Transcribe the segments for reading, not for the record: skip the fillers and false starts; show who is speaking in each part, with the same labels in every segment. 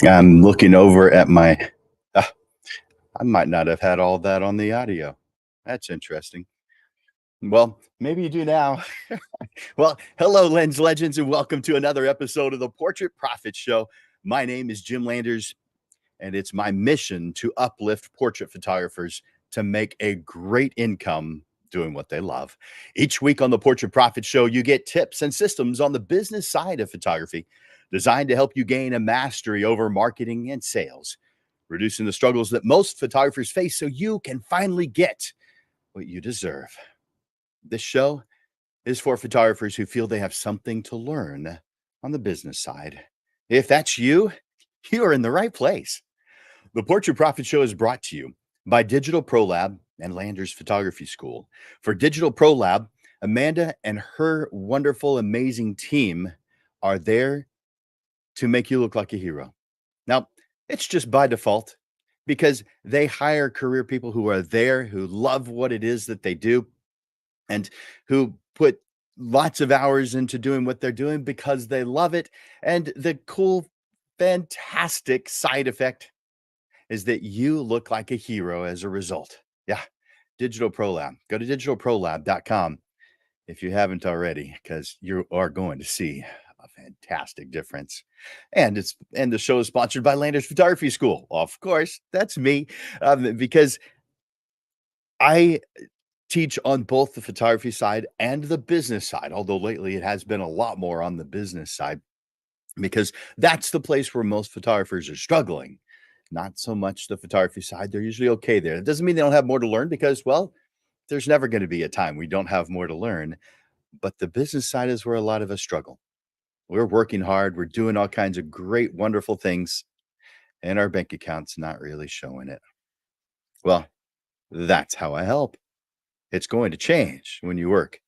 Speaker 1: I'm looking over at my ah, I might not have had all that on the audio. That's interesting. Well, maybe you do now. Well, hello, Lens Legends, and welcome to another episode of the Portrait Profit Show. My name is Jim Landers, and it's my mission to uplift portrait photographers to make a great income doing what they love. Each week on the Portrait Profit Show, you get tips and systems on the business side of photography designed to help you gain a mastery over marketing and sales, reducing the struggles that most photographers face so you can finally get what you deserve. This show is for photographers who feel they have something to learn on the business side. If that's you, you are in the right place. The Portrait Profit Show is brought to you by Digital Pro Lab and Landers Photography School. For Digital Pro Lab, Amanda and her wonderful, amazing team are there to make you look like a hero. Now, it's just by default because they hire career people who are there, who love what it is that they do, and who put lots of hours into doing what they're doing because they love it. And the cool, fantastic side effect is that you look like a hero as a result. Yeah, Digital Pro Lab. Go to digitalprolab.com if you haven't already, because you are going to see a fantastic difference. And the show is sponsored by Landers Photography School. Of course, that's me, because I teach on both the photography side and the business side, although lately it has been a lot more on the business side because that's the place where most photographers are struggling. Not so much the photography side. They're usually okay there. It doesn't mean they don't have more to learn because, well, there's never going to be a time we don't have more to learn. But the business side is where a lot of us struggle. We're working hard. We're doing all kinds of great, wonderful things, and our bank account's not really showing it. Well, that's how I help. It's going to change when you work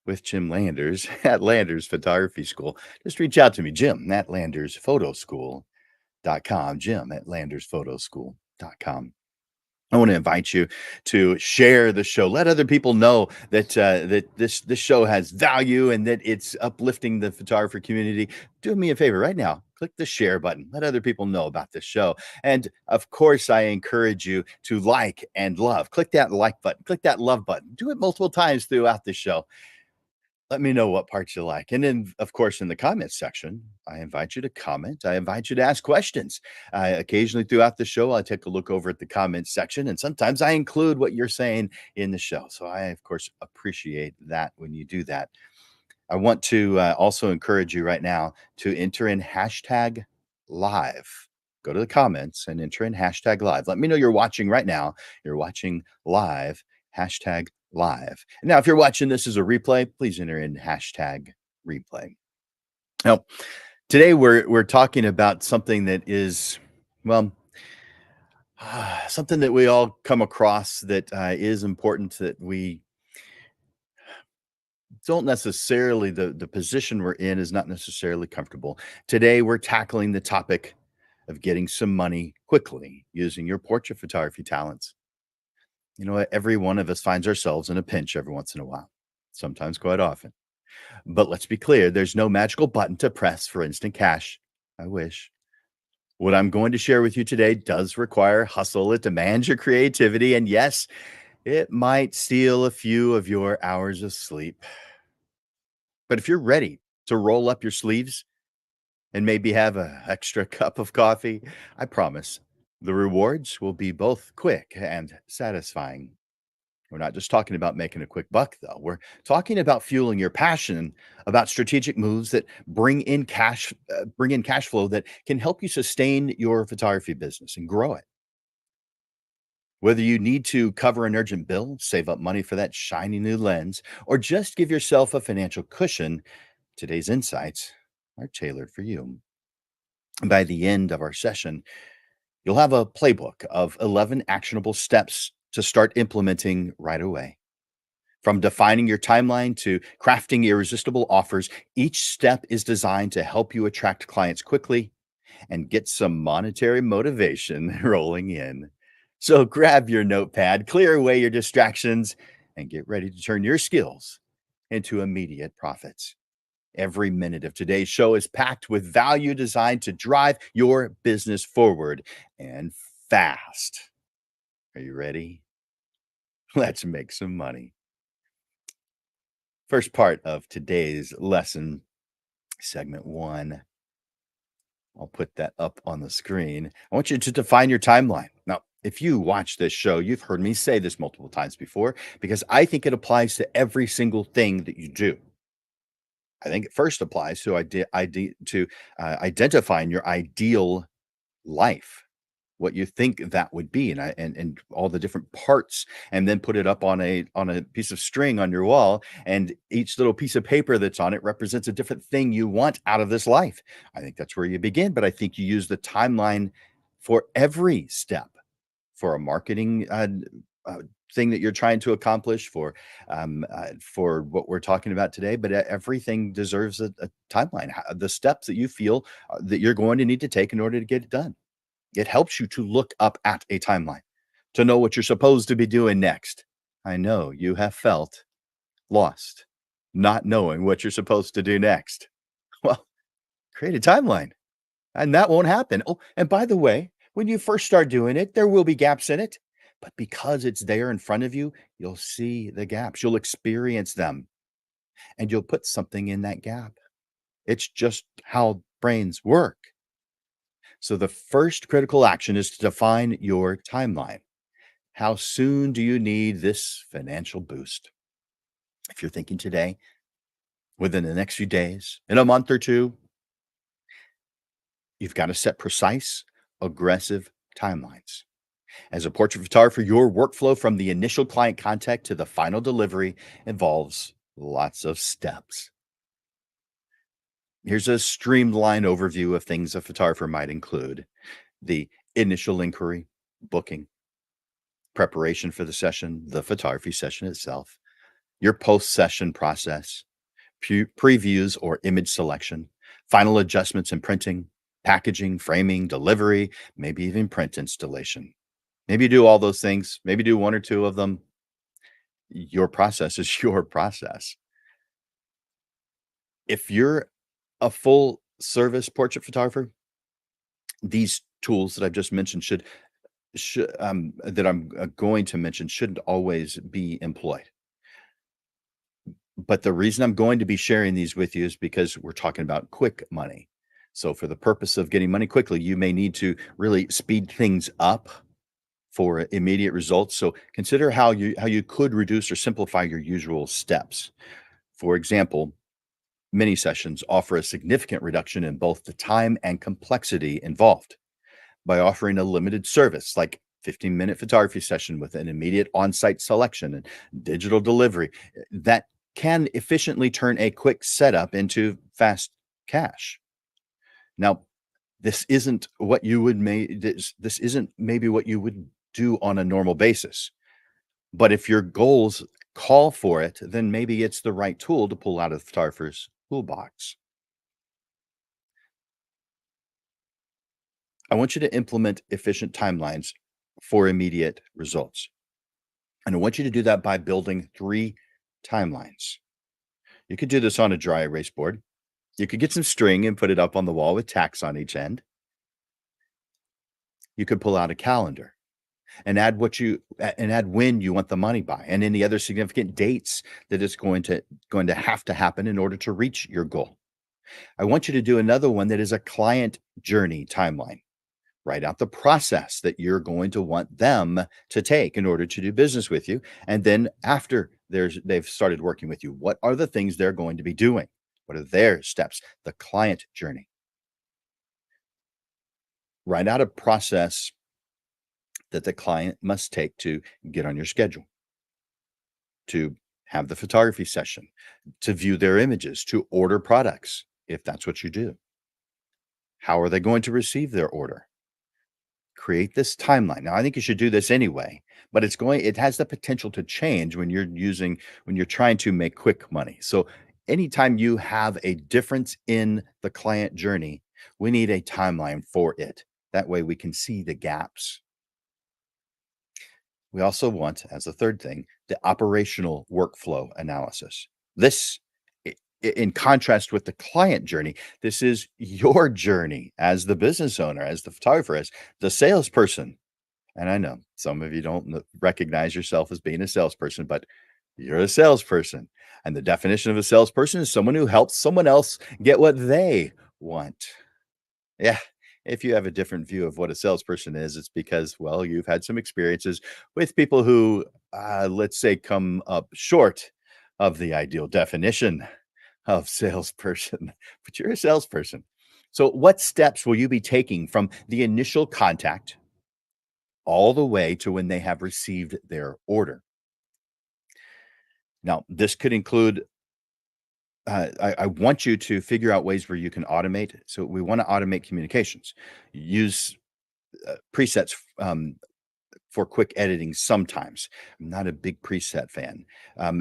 Speaker 1: with Jim Landers at Landers Photography School. Just reach out to me, Jim at landersphotoschool.com, Jim at landersphotoschool.com. I want to invite you to share the show. Let other people know that this show has value and that it's uplifting the photographer community. Do me a favor right now. Click the share button. Let other people know about this show. And of course, I encourage you to like and love. Click that like button. Click that love button. Do it multiple times throughout the show. Let me know what parts you like. And then, of course, in the comments section, I invite you to comment. I invite you to ask questions. Occasionally throughout the show, I take a look over at the comments section, and sometimes I include what you're saying in the show. So I, of course, appreciate that when you do that. I want to also encourage you right now to enter in hashtag live. Go to the comments and enter in hashtag live. Let me know you're watching right now. You're watching live, hashtag live. Now, if you're watching this as a replay, please enter in hashtag replay. Now, today we're talking about something that is, well, something that we all come across that is important that we don't necessarily the position we're in is not necessarily comfortable. Today we're tackling the topic of getting some money quickly using your portrait photography talents. You know what? Every one of us finds ourselves in a pinch every once in a while, sometimes quite often. But let's be clear, there's no magical button to press for instant cash. I wish. What I'm going to share with you today does require hustle. It demands your creativity. And yes, it might steal a few of your hours of sleep. But if you're ready to roll up your sleeves and maybe have an extra cup of coffee, I promise the rewards will be both quick and satisfying. We're not just talking about making a quick buck, though. We're talking about fueling your passion, about strategic moves that bring in cash flow that can help you sustain your photography business and grow it. Whether you need to cover an urgent bill, save up money for that shiny new lens, or just give yourself a financial cushion, today's insights are tailored for you. By the end of our session, you'll have a playbook of 11 actionable steps to start implementing right away. From defining your timeline to crafting irresistible offers, each step is designed to help you attract clients quickly and get some monetary motivation rolling in. So grab your notepad, clear away your distractions, and get ready to turn your skills into immediate profits. Every minute of today's show is packed with value designed to drive your business forward and fast. Are you ready? Let's make some money. First part of today's lesson, segment one. I'll put that up on the screen. I want you to define your timeline. Now, if you watch this show, you've heard me say this multiple times before because I think it applies to every single thing that you do. I think it first applies to identifying your ideal life, what you think that would be, and all the different parts, and then put it up on a piece of string on your wall, and each little piece of paper that's on it represents a different thing you want out of this life. I think that's where you begin, but I think you use the timeline for every step, for a marketing uh, thing that you're trying to accomplish, for what we're talking about today. But everything deserves a timeline. The steps that you feel that you're going to need to take in order to get it done. It helps you to look up at a timeline, to know what you're supposed to be doing next. I know you have felt lost, not knowing what you're supposed to do next. Well, create a timeline, and that won't happen. Oh, and by the way, when you first start doing it, there will be gaps in it. But because it's there in front of you, you'll see the gaps, you'll experience them, and you'll put something in that gap. It's just how brains work. So the first critical action is to define your timeline. How soon do you need this financial boost? If you're thinking today, within the next few days, in a month or two, you've got to set precise, aggressive timelines. As a portrait photographer, your workflow from the initial client contact to the final delivery involves lots of steps. Here's a streamlined overview of things a photographer might include: the initial inquiry, booking, preparation for the session, the photography session itself, your post session process, previews or image selection, final adjustments and printing, packaging, framing, delivery, maybe even print installation. Maybe you do all those things, maybe do one or two of them. Your process is your process. If you're a full service portrait photographer, these tools that I've just mentioned should that I'm going to mention shouldn't always be employed. But the reason I'm going to be sharing these with you is because we're talking about quick money. So for the purpose of getting money quickly, you may need to really speed things up for immediate results. So consider how you could reduce or simplify your usual steps. For example, mini sessions offer a significant reduction in both the time and complexity involved by offering a limited service like 15-minute photography session with an immediate on-site selection and digital delivery that can efficiently turn a quick setup into fast cash. Now, this isn't maybe what you would do on a normal basis. But if your goals call for it, then maybe it's the right tool to pull out of the photographer's toolbox. I want you to implement efficient timelines for immediate results. And I want you to do that by building three timelines. You could do this on a dry erase board. You could get some string and put it up on the wall with tacks on each end. You could pull out a calendar and add when you want the money by and any other significant dates that it's going to have to happen in order to reach your goal. I want you to do another one that is a client journey timeline. Write out the process that you're going to want them to take in order to do business with you. And then after they've started working with you, what are the things they're going to be doing? What are their steps? The client journey. Write out a process that the client must take to get on your schedule, to have the photography session, to view their images, to order products, if that's what you do. How are they going to receive their order? Create this timeline. Now, I think you should do this anyway, but it has the potential to change when you're trying to make quick money. So anytime you have a difference in the client journey, we need a timeline for it. That way we can see the gaps. We also want, as a third thing, the operational workflow analysis. This In contrast with the client journey, this is your journey as the business owner, as the photographer, as the salesperson. And I know some of you don't recognize yourself as being a salesperson, but you're a salesperson. And the definition of a salesperson is someone who helps someone else get what they want. Yeah. If you have a different view of what a salesperson is, it's because, well, you've had some experiences with people who, let's say, come up short of the ideal definition of salesperson, but you're a salesperson. So, what steps will you be taking from the initial contact all the way to when they have received their order? Now, this could include, I want you to figure out ways where you can automate. So, we want to automate communications, use presets for quick editing sometimes. I'm not a big preset fan.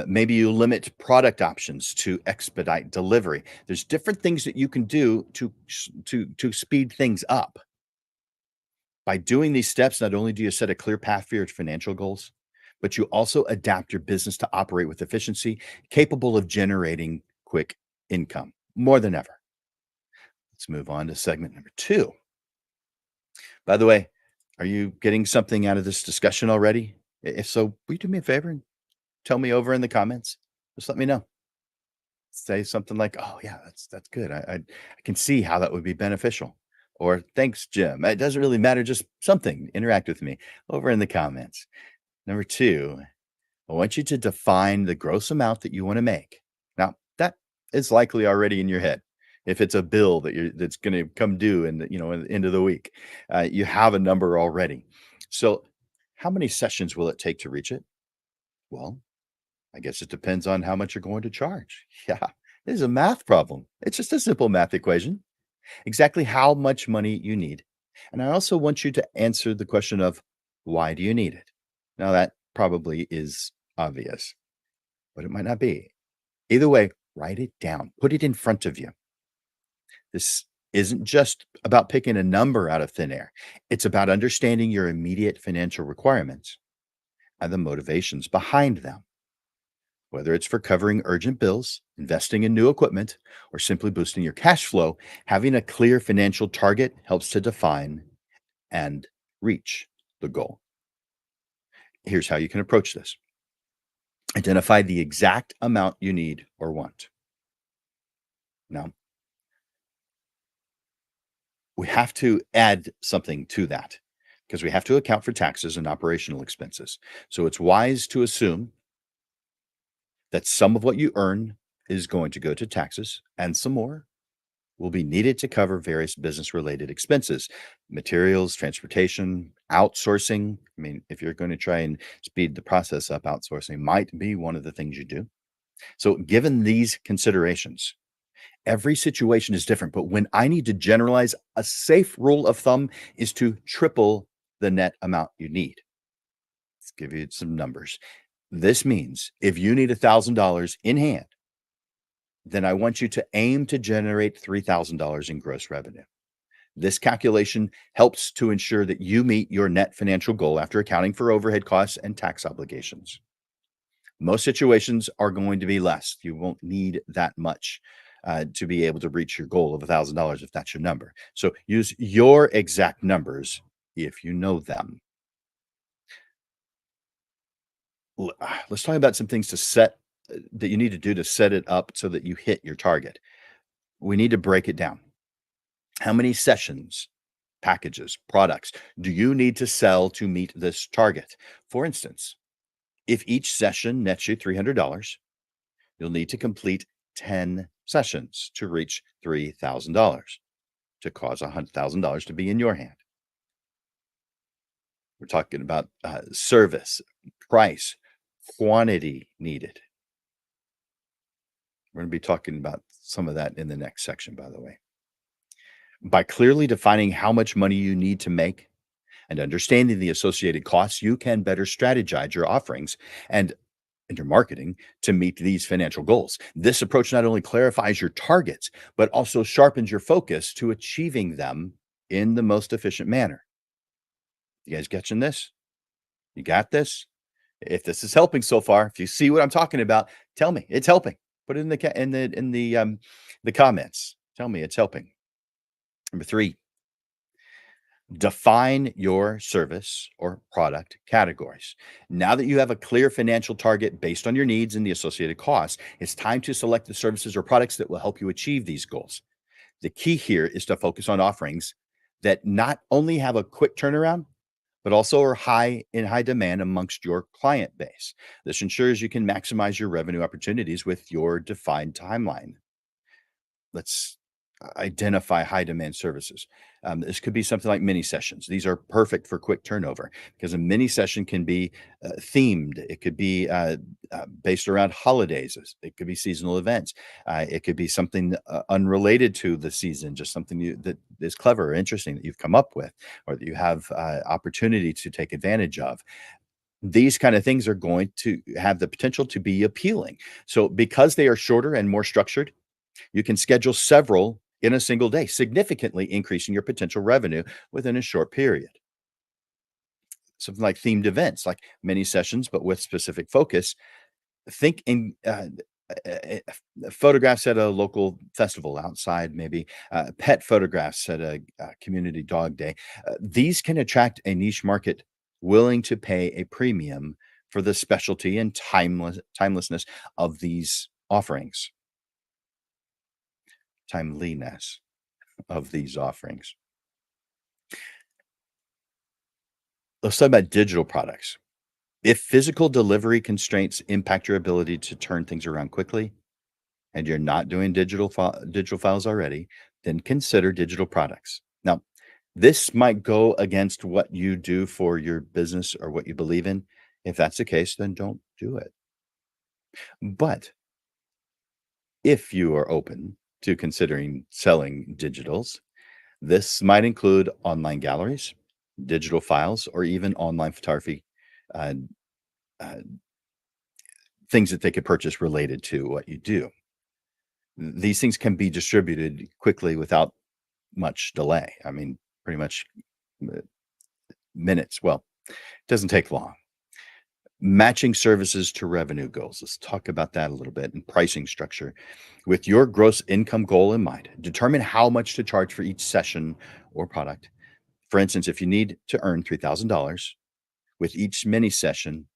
Speaker 1: Maybe you limit product options to expedite delivery. There's different things that you can do to speed things up. By doing these steps, not only do you set a clear path for your financial goals, but you also adapt your business to operate with efficiency, capable of generating quick income more than ever. Let's move on to segment number two. By the way, are you getting something out of this discussion already? If so, will you do me a favor and tell me over in the comments? Just let me know. Say something like, "Oh yeah, that's good. I can see how that would be beneficial." Or "Thanks, Jim." It doesn't really matter. Just something. Interact with me over in the comments. Number two, I want you to define the gross amount that you want to make. Now, that is likely already in your head. If it's a bill that's going to come due in in the end of the week, you have a number already. So, how many sessions will it take to reach it? Well, I guess it depends on how much you're going to charge. Yeah, this is a math problem. It's just a simple math equation. Exactly how much money you need. And I also want you to answer the question of why do you need it? Now, that probably is obvious, but it might not be. Either way, write it down, put it in front of you. This isn't just about picking a number out of thin air, it's about understanding your immediate financial requirements and the motivations behind them. Whether it's for covering urgent bills, investing in new equipment, or simply boosting your cash flow, having a clear financial target helps to define and reach the goal. Here's how you can approach this: identify the exact amount you need or want. Now, we have to add something to that because we have to account for taxes and operational expenses. So it's wise to assume that some of what you earn is going to go to taxes and some more will be needed to cover various business related expenses, materials, transportation, outsourcing. I mean, if you're going to try and speed the process up, outsourcing might be one of the things you do. So, given these considerations, every situation is different. But when I need to generalize, a safe rule of thumb is to triple the net amount you need. Let's give you some numbers. This means if you need $1,000 in hand, then I want you to aim to generate $3,000 in gross revenue. This calculation helps to ensure that you meet your net financial goal after accounting for overhead costs and tax obligations. Most situations are going to be less. You won't need that much to be able to reach your goal of $1,000 if that's your number. So use your exact numbers if you know them. Let's talk about some things to set that you need to do to set it up so that you hit your target. We need to break it down. How many sessions, packages, products do you need to sell to meet this target? For instance, if each session nets you $300, you'll need to complete 10 sessions to reach $3,000 to cause $100,000 to be in your hand. We're talking about service, price, quantity needed. We're going to be talking about some of that in the next section, by the way. By clearly defining how much money you need to make and understanding the associated costs, you can better strategize your offerings and your marketing to meet these financial goals. This approach not only clarifies your targets, but also sharpens your focus to achieving them in the most efficient manner. You guys catching this? You got this? If this is helping so far, if you see what I'm talking about, tell me it's helping. Put it in the comments. Tell me it's helping. Number 3, define your service or product categories. Now that you have a clear financial target based on your needs and the associated costs, it's time to select the services or products that will help you achieve these goals. The key here is to focus on offerings that not only have a quick turnaround, but also are high demand amongst your client base. This ensures you can maximize your revenue opportunities with your defined timeline. Let's identify high demand services. This could be something like mini sessions. These are perfect for quick turnover because a mini session can be themed. It could be based around holidays. It could be seasonal events. It could be something unrelated to the season, just something that is clever or interesting that you've come up with or that you have opportunity to take advantage of. These kind of things are going to have the potential to be appealing. So because they are shorter and more structured, you can schedule several in a single day, significantly increasing your potential revenue within a short period. Something like themed events, like mini sessions, but with specific focus. Think in photographs at a local festival outside, maybe pet photographs at a community dog day. These can attract a niche market willing to pay a premium for the specialty and timelessness of these offerings, timeliness of these offerings. Let's talk about digital products. If physical delivery constraints impact your ability to turn things around quickly and you're not doing digital files already, then consider digital products. Now, this might go against what you do for your business or what you believe in. If that's the case, then don't do it. But if you are open to considering selling digitals, this might include online galleries, digital files, or even online photography, uh, uh, things that they could purchase related to what you do. These things can be distributed quickly without much delay. I mean, pretty much uh, minutes. Well, it doesn't take long. Matching services to revenue goals. Let's talk about that a little bit and pricing structure. With your gross income goal in mind, determine how much to charge for each session or product. For instance, if you need to earn $3,000 with each mini session,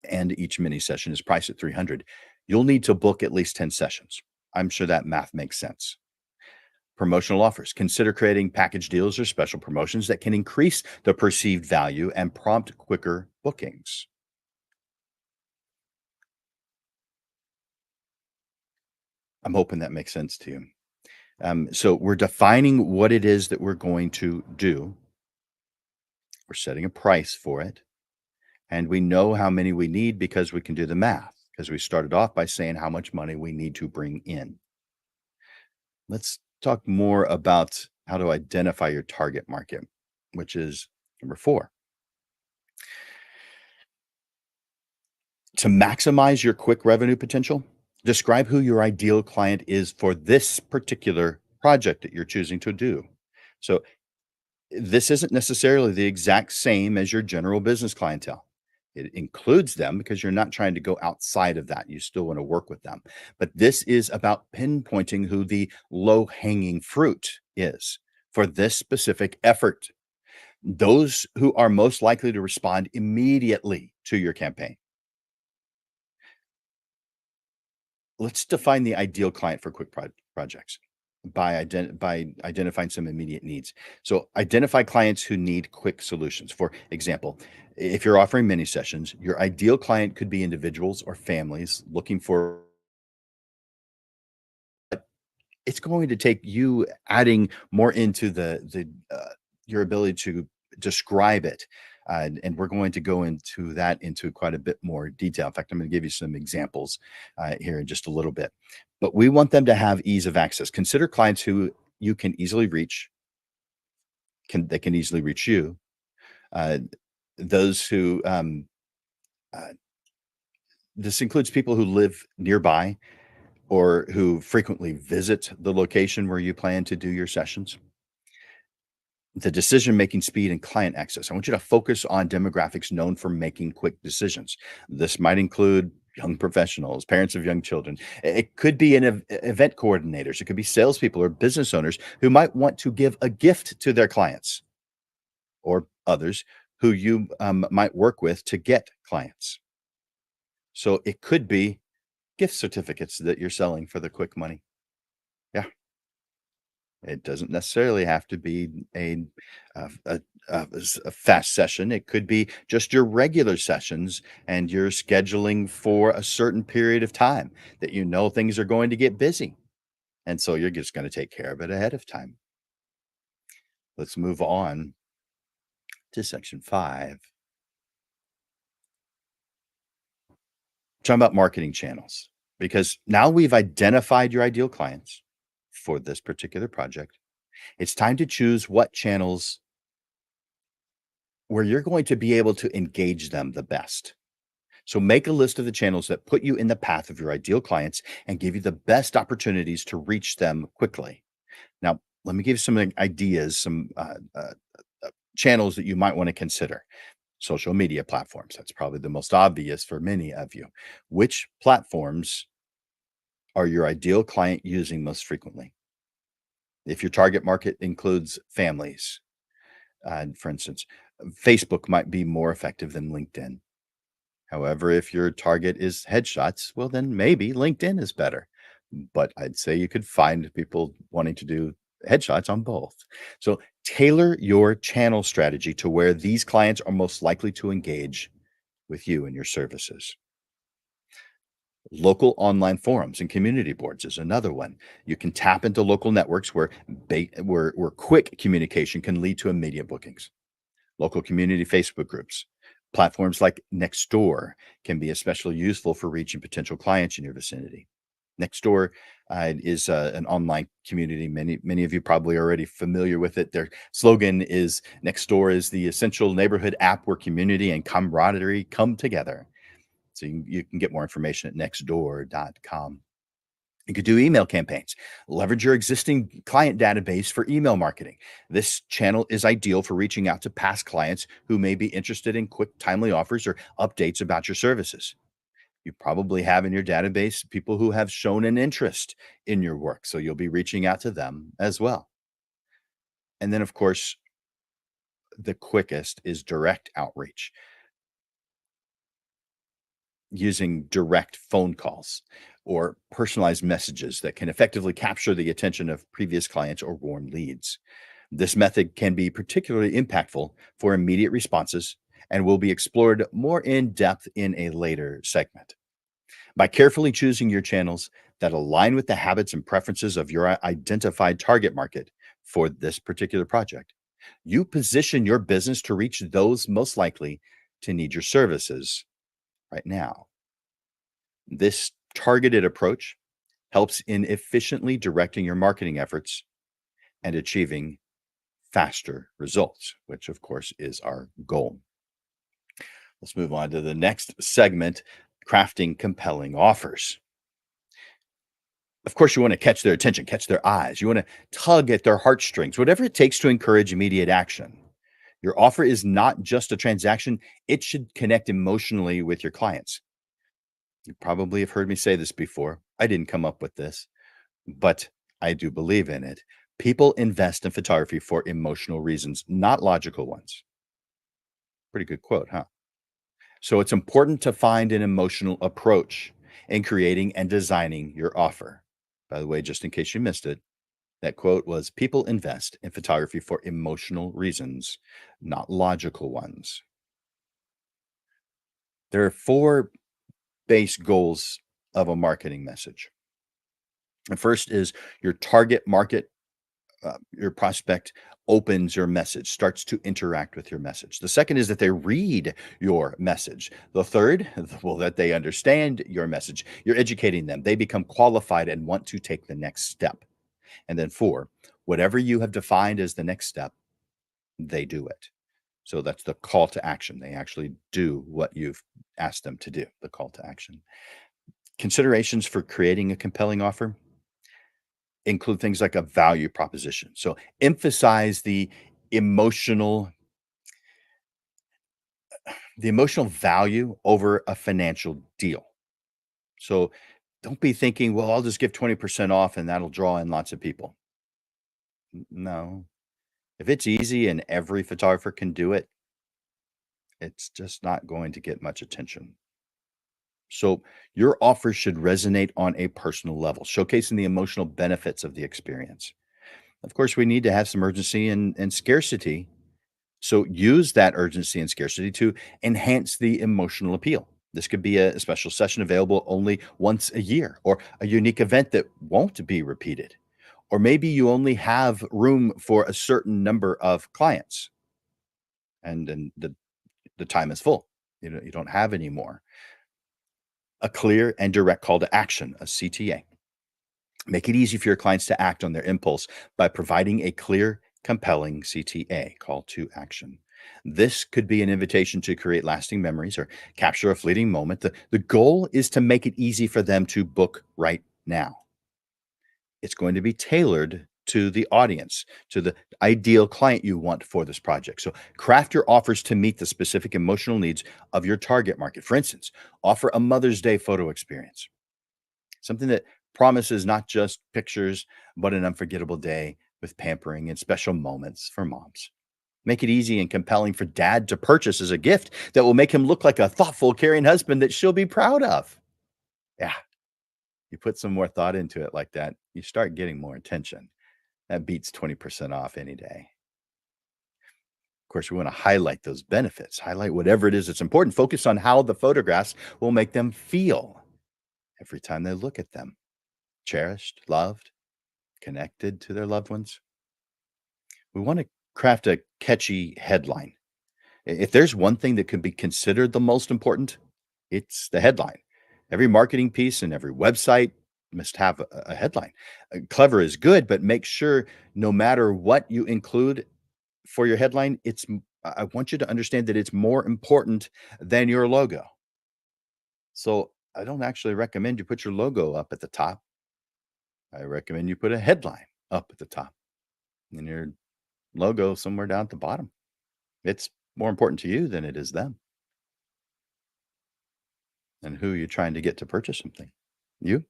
Speaker 1: and each mini session is priced at 300, you'll need to book at least 10 sessions. I'm sure that math makes sense. Promotional offers. Consider creating package deals or special promotions that can increase the perceived value and prompt quicker bookings. I'm hoping that makes sense to you. So we're defining what it is that we're going to do. We're setting a price for it. And we know how many we need because we can do the math, because we started off by saying how much money we need to bring in. Let's talk more about how to identify your target market, which is number 4. To maximize your quick revenue potential, describe who your ideal client is for this particular project that you're choosing to do. So, this isn't necessarily the exact same as your general business clientele. It includes them because you're not trying to go outside of that. You still want to work with them. But this is about pinpointing who the low hanging fruit is for this specific effort. Those who are most likely to respond immediately to your campaign. Let's define the ideal client for quick projects by identifying some immediate needs. So identify clients who need quick solutions. For example, if you're offering mini sessions, your ideal client could be individuals or families looking for. It's going to take you adding more into the your ability to describe it, and we're going to go into quite a bit more detail. In fact, I'm going to give you some examples here in just a little bit. But we want them to have ease of access. Consider clients who you can easily reach. They can easily reach you. Uh, those who uh, this includes people who live nearby or who frequently visit the location where you plan to do your sessions. The decision making speed and client access. I want you to focus on demographics known for making quick decisions. This might include young professionals, parents of young children. It could be event coordinators. It could be salespeople or business owners who might want to give a gift to their clients or others who you might work with to get clients. So it could be gift certificates that you're selling for the quick money. Yeah, it doesn't necessarily have to be a fast session. It could be just your regular sessions, and you're scheduling for a certain period of time that you know things are going to get busy. And so you're just going to take care of it ahead of time. Let's move on to section 5. Talking about marketing channels, because now we've identified your ideal clients for this particular project. It's time to choose what channels where you're going to be able to engage them the best. So make a list of the channels that put you in the path of your ideal clients and give you the best opportunities to reach them quickly. Now, let me give you some ideas, some channels that you might want to consider. Social media platforms. That's probably the most obvious for many of you. Which platforms are your ideal client using most frequently? If your target market includes families, for instance, Facebook might be more effective than LinkedIn. However, if your target is headshots, well, then maybe LinkedIn is better. But I'd say you could find people wanting to do headshots on both. So tailor your channel strategy to where these clients are most likely to engage with you and your services. Local online forums and community boards is another one. You can tap into local networks where quick communication can lead to immediate bookings. Local community Facebook groups. Platforms like Nextdoor can be especially useful for reaching potential clients in your vicinity. Nextdoor is an online community. Many of you probably are already familiar with it. Their slogan is Nextdoor is the essential neighborhood app where community and camaraderie come together. So you can get more information at nextdoor.com. You could do email campaigns. Leverage your existing client database for email marketing. This channel is ideal for reaching out to past clients who may be interested in quick, timely offers or updates about your services. You probably have in your database people who have shown an interest in your work, so you'll be reaching out to them as well. And then, of course, the quickest is direct outreach using direct phone calls or personalized messages that can effectively capture the attention of previous clients or warm leads. This method can be particularly impactful for immediate responses and will be explored more in depth in a later segment. By carefully choosing your channels that align with the habits and preferences of your identified target market for this particular project, you position your business to reach those most likely to need your services right now. This targeted approach helps in efficiently directing your marketing efforts and achieving faster results, which of course is our goal. Let's move on to the next segment, crafting compelling offers. Of course, you want to catch their attention, catch their eyes. You want to tug at their heartstrings, whatever it takes to encourage immediate action. Your offer is not just a transaction, it should connect emotionally with your clients. You probably have heard me say this before. I didn't come up with this, but I do believe in it. People invest in photography for emotional reasons, not logical ones. Pretty good quote, huh? So it's important to find an emotional approach in creating and designing your offer. By the way, just in case you missed it, that quote was people invest in photography for emotional reasons, not logical ones. There are 4 base goals of a marketing message. The first is your target market, your prospect opens your message, starts to interact with your message. The second is that they read your message. The third, well, that they understand your message. You're educating them. They become qualified and want to take the next step. And then 4, whatever you have defined as the next step, they do it. So that's the call to action. They actually do what you've asked them to do, the call to action. Considerations for creating a compelling offer include things like a value proposition. So emphasize emotional the emotional value over a financial deal. So don't be thinking, well, I'll just give 20% off and that'll draw in lots of people. No. If it's easy and every photographer can do it, it's just not going to get much attention. So your offer should resonate on a personal level, showcasing the emotional benefits of the experience. Of course, we need to have some urgency and scarcity. So use that urgency and scarcity to enhance the emotional appeal. This could be a special session available only once a year, or a unique event that won't be repeated. Or maybe you only have room for a certain number of clients and the time is full. You don't have any more. A clear and direct call to action, a CTA. Make it easy for your clients to act on their impulse by providing a clear, compelling CTA, call to action. This could be an invitation to create lasting memories or capture a fleeting moment. The goal is to make it easy for them to book right now. It's going to be tailored to the audience, to the ideal client you want for this project. So craft your offers to meet the specific emotional needs of your target market. For instance, offer a Mother's Day photo experience, something that promises not just pictures, but an unforgettable day with pampering and special moments for moms. Make it easy and compelling for dad to purchase as a gift that will make him look like a thoughtful, caring husband that she'll be proud of. Yeah, you put some more thought into it like that, you start getting more attention. That beats 20% off any day. Of course, we want to highlight those benefits, highlight whatever it is that's important. Focus on how the photographs will make them feel every time they look at them: cherished, loved, connected to their loved ones. We want to craft a catchy headline. If there's one thing that could be considered the most important, it's the headline. Every marketing piece and every website must have a headline. Clever is good, but make sure no matter what you include for your headline, I want you to understand that it's more important than your logo. So I don't actually recommend you put your logo up at the top. I recommend you put a headline up at the top and your logo somewhere down at the bottom. It's more important to you than it is them and who you're trying to get to purchase something. You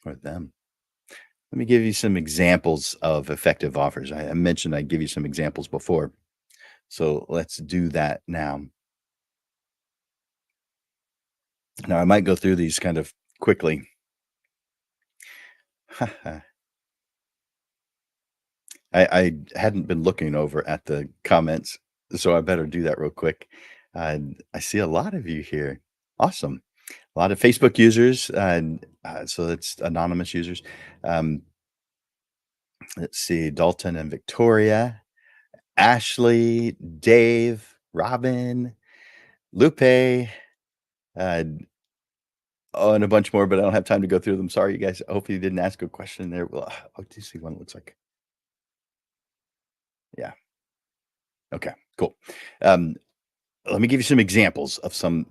Speaker 1: or them. Let me give you some examples of effective offers. I mentioned I'd give you some examples before. So let's do that now. Now, I might go through these kind of quickly. I hadn't been looking over at the comments, so I better do that real quick. I see a lot of you here. Awesome. A lot of Facebook users, and so it's anonymous users. Um, let's see, Dalton and Victoria, Ashley, Dave, Robin, Lupe, uh, oh, and a bunch more, but I don't have time to go through them. Sorry, you guys. Hopefully, you didn't ask a question there. Well, oh, do you see one? It looks like, yeah. Okay, cool. Um, Let me give you some examples of some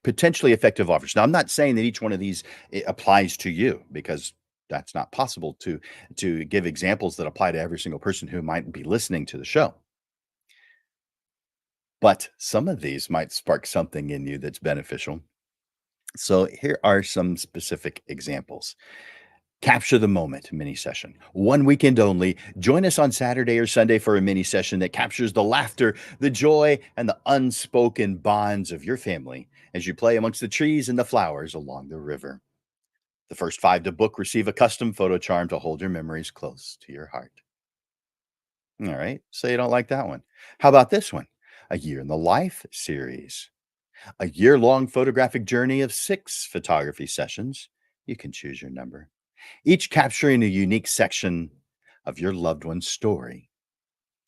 Speaker 1: potentially effective offers. Now, I'm not saying that each one of these applies to you because that's not possible to give examples that apply to every single person who might be listening to the show. But some of these might spark something in you that's beneficial. So here are some specific examples. Capture the moment mini session. One weekend only. Join us on Saturday or Sunday for a mini session that captures the laughter, the joy, and the unspoken bonds of your family as you play amongst the trees and the flowers along the river. The first five to book receive a custom photo charm to hold your memories close to your heart. All right. So you don't like that one. How about this one? A Year in the Life series. A year-long photographic journey of 6 photography sessions. You can choose your number, each capturing a unique section of your loved one's story.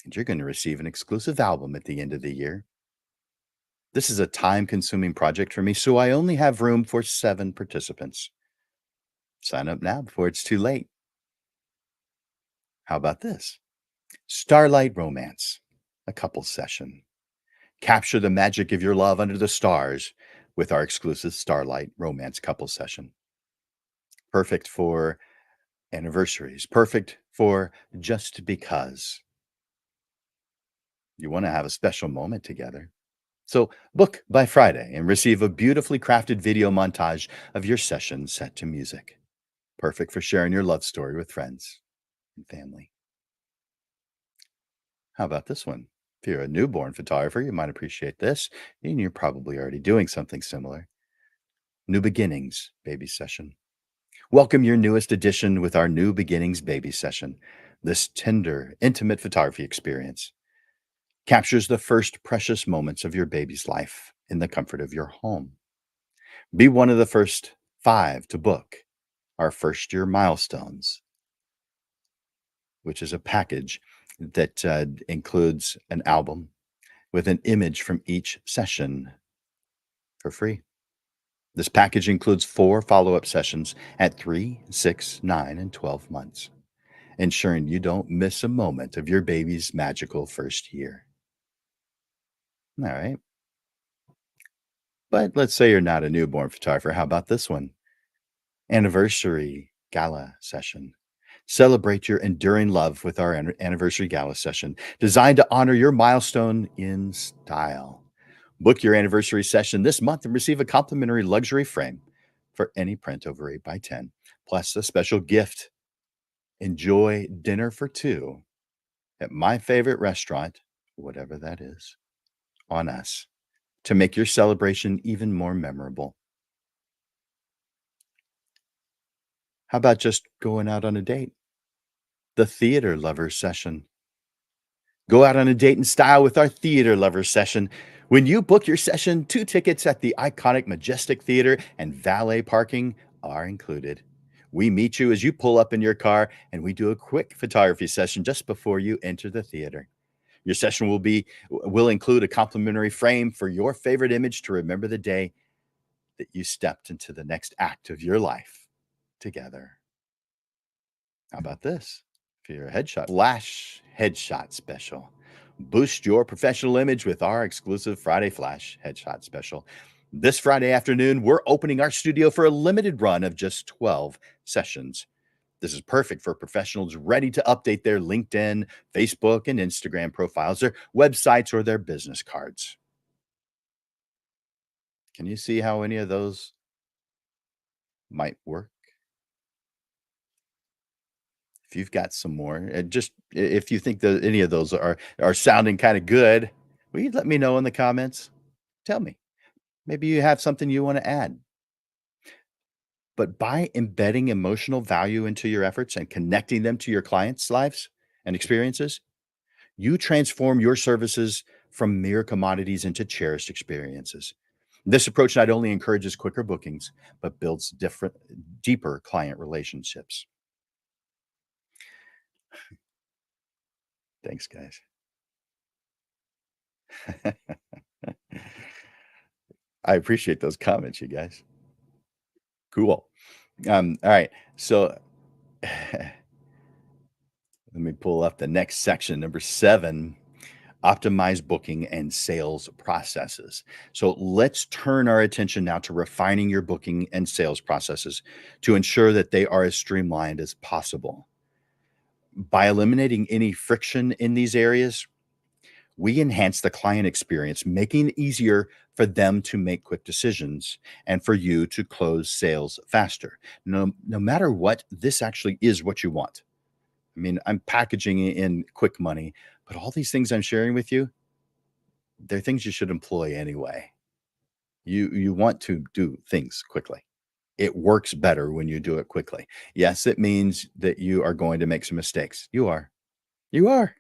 Speaker 1: And you're going to receive an exclusive album at the end of the year. This is a time consuming project for me, so I only have room for 7 participants. Sign up now before it's too late. How about this? Starlight Romance, a couple session. Capture the magic of your love under the stars with our exclusive Starlight Romance couple session. Perfect for anniversaries, perfect for just because you want to have a special moment together. So book by Friday and receive a beautifully crafted video montage of your session set to music. Perfect for sharing your love story with friends and family. How about this one? If you're a newborn photographer, you might appreciate this, and you're probably already doing something similar. New Beginnings Baby Session. Welcome your newest addition with our New Beginnings Baby Session. This tender, intimate photography experience captures the first precious moments of your baby's life in the comfort of your home. Be one of the first 5 to book our first year milestones, which is a package that includes an album with an image from each session for free. This package includes 4 follow up sessions at 3, 6, 9, and 12 months, ensuring you don't miss a moment of your baby's magical first year. All right. But let's say you're not a newborn photographer. How about this one? Anniversary Gala Session. Celebrate your enduring love with our anniversary gala session, designed to honor your milestone in style. Book your anniversary session this month and receive a complimentary luxury frame for any print over 8 by 10, plus a special gift. Enjoy dinner for 2 at my favorite restaurant, whatever that is, on us, to make your celebration even more memorable. How about just going out on a date? The Theater Lovers Session. Go out on a date in style with our Theater Lovers Session. When you book your session, 2 tickets at the iconic Majestic Theater and valet parking are included. We meet you as you pull up in your car, and we do a quick photography session just before you enter the theater. Your session will include a complimentary frame for your favorite image to remember the day that you stepped into the next act of your life together. How about this? For your headshot, Flash Headshot Special. Boost your professional image with our exclusive Friday Flash Headshot Special. This Friday afternoon, we're opening our studio for a limited run of just 12 sessions. This is perfect for professionals ready to update their LinkedIn, Facebook, and Instagram profiles, their websites, or their business cards. Can you see how any of those might work? If you've got some more, and just if you think that any of those are sounding kind of good, will you let me know in the comments? Tell me. Maybe you have something you want to add. But by embedding emotional value into your efforts and connecting them to your clients' lives and experiences, you transform your services from mere commodities into cherished experiences. This approach not only encourages quicker bookings, but builds deeper client relationships. Thanks, guys. I appreciate those comments, you guys. Cool. All right. So let me pull up the next section, number 7, optimize booking and sales processes. So let's turn our attention now to refining your booking and sales processes to ensure that they are as streamlined as possible. By eliminating any friction in these areas, we enhance the client experience, making it easier for them to make quick decisions and for you to close sales faster. No matter what, this actually is what you want. I mean, I'm packaging it in quick money, but all these things I'm sharing with you, they're things you should employ anyway. You want to do things quickly. It works better when you do it quickly. Yes, it means that you are going to make some mistakes. You are. You are.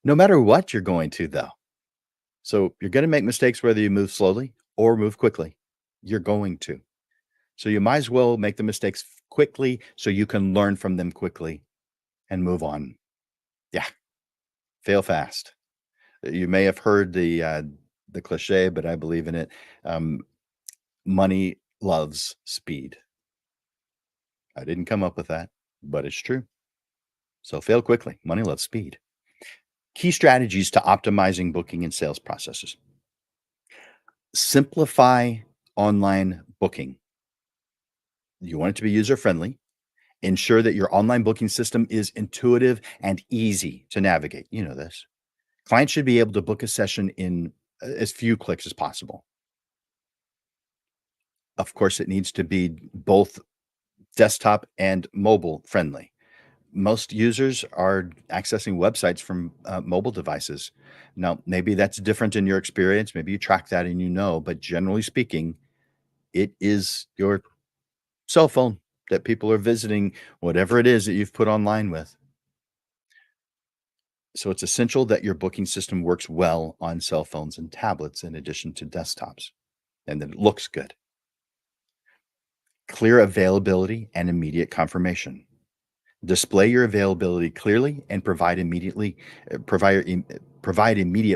Speaker 1: No matter what you're going to, though. So you're going to make mistakes whether you move slowly or move quickly. You're going to. So you might as well make the mistakes quickly so you can learn from them quickly and move on. Yeah, fail fast. You may have heard the cliche, but I believe in it. Um, Money loves speed. I didn't come up with that, but it's true. So fail quickly. Money loves speed. Key strategies to optimizing booking and sales processes. Simplify online booking. You want it to be user friendly. Ensure that your online booking system is intuitive and easy to navigate. You know this. Clients should be able to book a session in as few clicks as possible. Of course, it needs to be both desktop and mobile friendly. Most users are accessing websites from mobile devices. Now, maybe that's different in your experience. Maybe you track that and but generally speaking, it is your cell phone that people are visiting whatever it is that you've put online with. So it's essential that your booking system works well on cell phones and tablets in addition to desktops and that it looks good. Clear availability and immediate confirmation. Display your availability clearly and provide immediate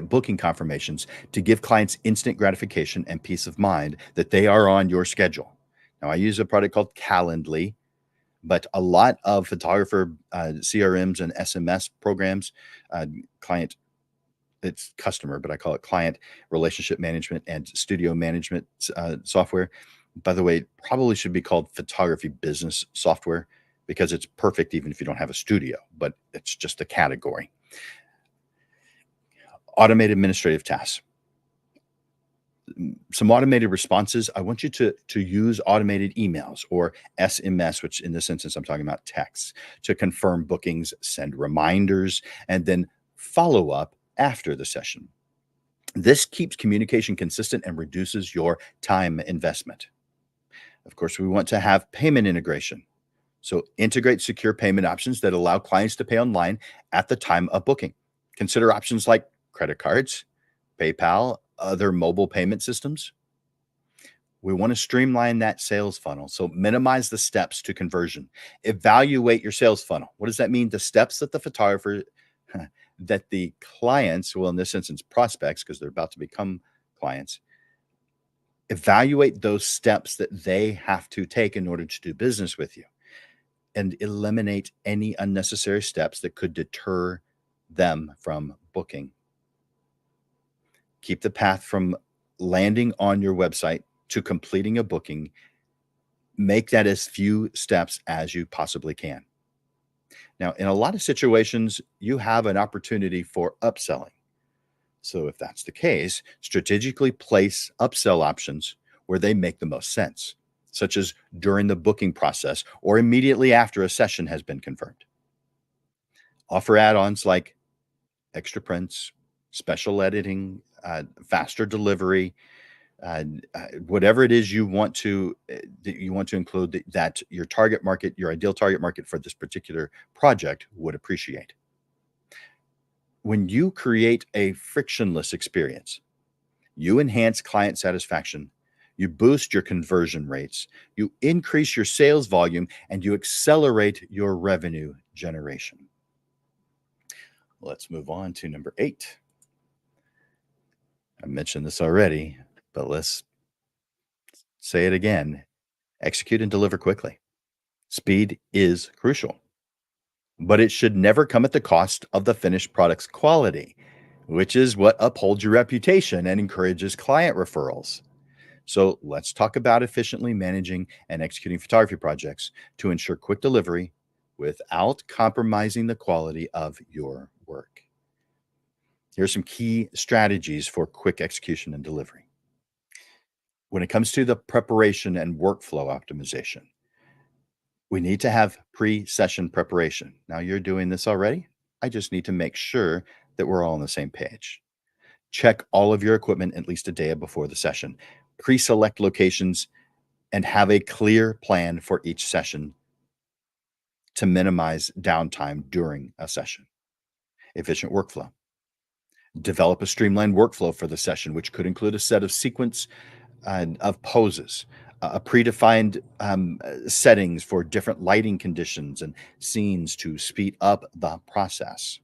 Speaker 1: booking confirmations to give clients instant gratification and peace of mind that they are on your schedule. Now, I use a product called Calendly, but a lot of photographer CRMs and SMS programs, uh, client it's customer, but I call it client relationship management and studio management software. By the way, it probably should be called photography business software because it's perfect even if you don't have a studio, but it's just a category. Automated administrative tasks. Some automated responses. I want you to use automated emails or SMS, which in this instance I'm talking about texts, to confirm bookings, send reminders, and then follow up after the session. This keeps communication consistent and reduces your time investment. Of course, we want to have payment integration. So integrate secure payment options that allow clients to pay online at the time of booking. Consider options like credit cards, PayPal, other mobile payment systems. We want to streamline that sales funnel. So minimize the steps to conversion. Evaluate your sales funnel. What does that mean? The steps that the photographer, that the clients, well, in this instance, prospects, because they're about to become clients, evaluate those steps that they have to take in order to do business with you and eliminate any unnecessary steps that could deter them from booking. Keep the path from landing on your website to completing a booking. Make that as few steps as you possibly can. Now, in a lot of situations, you have an opportunity for upselling. So, if that's the case, strategically place upsell options where they make the most sense, such as during the booking process or immediately after a session has been confirmed. Offer add ons like extra prints, special editing, faster delivery, whatever it is that you want to include that your target market, your ideal target market for this particular project would appreciate. When you create a frictionless experience, you enhance client satisfaction, you boost your conversion rates, you increase your sales volume, and you accelerate your revenue generation. Let's move on to number 8. I mentioned this already, but let's say it again. Execute and deliver quickly. Speed is crucial, but it should never come at the cost of the finished product's quality, which is what upholds your reputation and encourages client referrals. So let's talk about efficiently managing and executing photography projects to ensure quick delivery without compromising the quality of your work. Here are some key strategies for quick execution and delivery. When it comes to the preparation and workflow optimization, we need to have pre session preparation. Now, you're doing this already. I just need to make sure that we're all on the same page. Check all of your equipment at least a day before the session. Pre select locations and have a clear plan for each session to minimize downtime during a session. Efficient workflow. Develop a streamlined workflow for the session, which could include a set of sequence of poses, a predefined settings for different lighting conditions and scenes to speed up the process.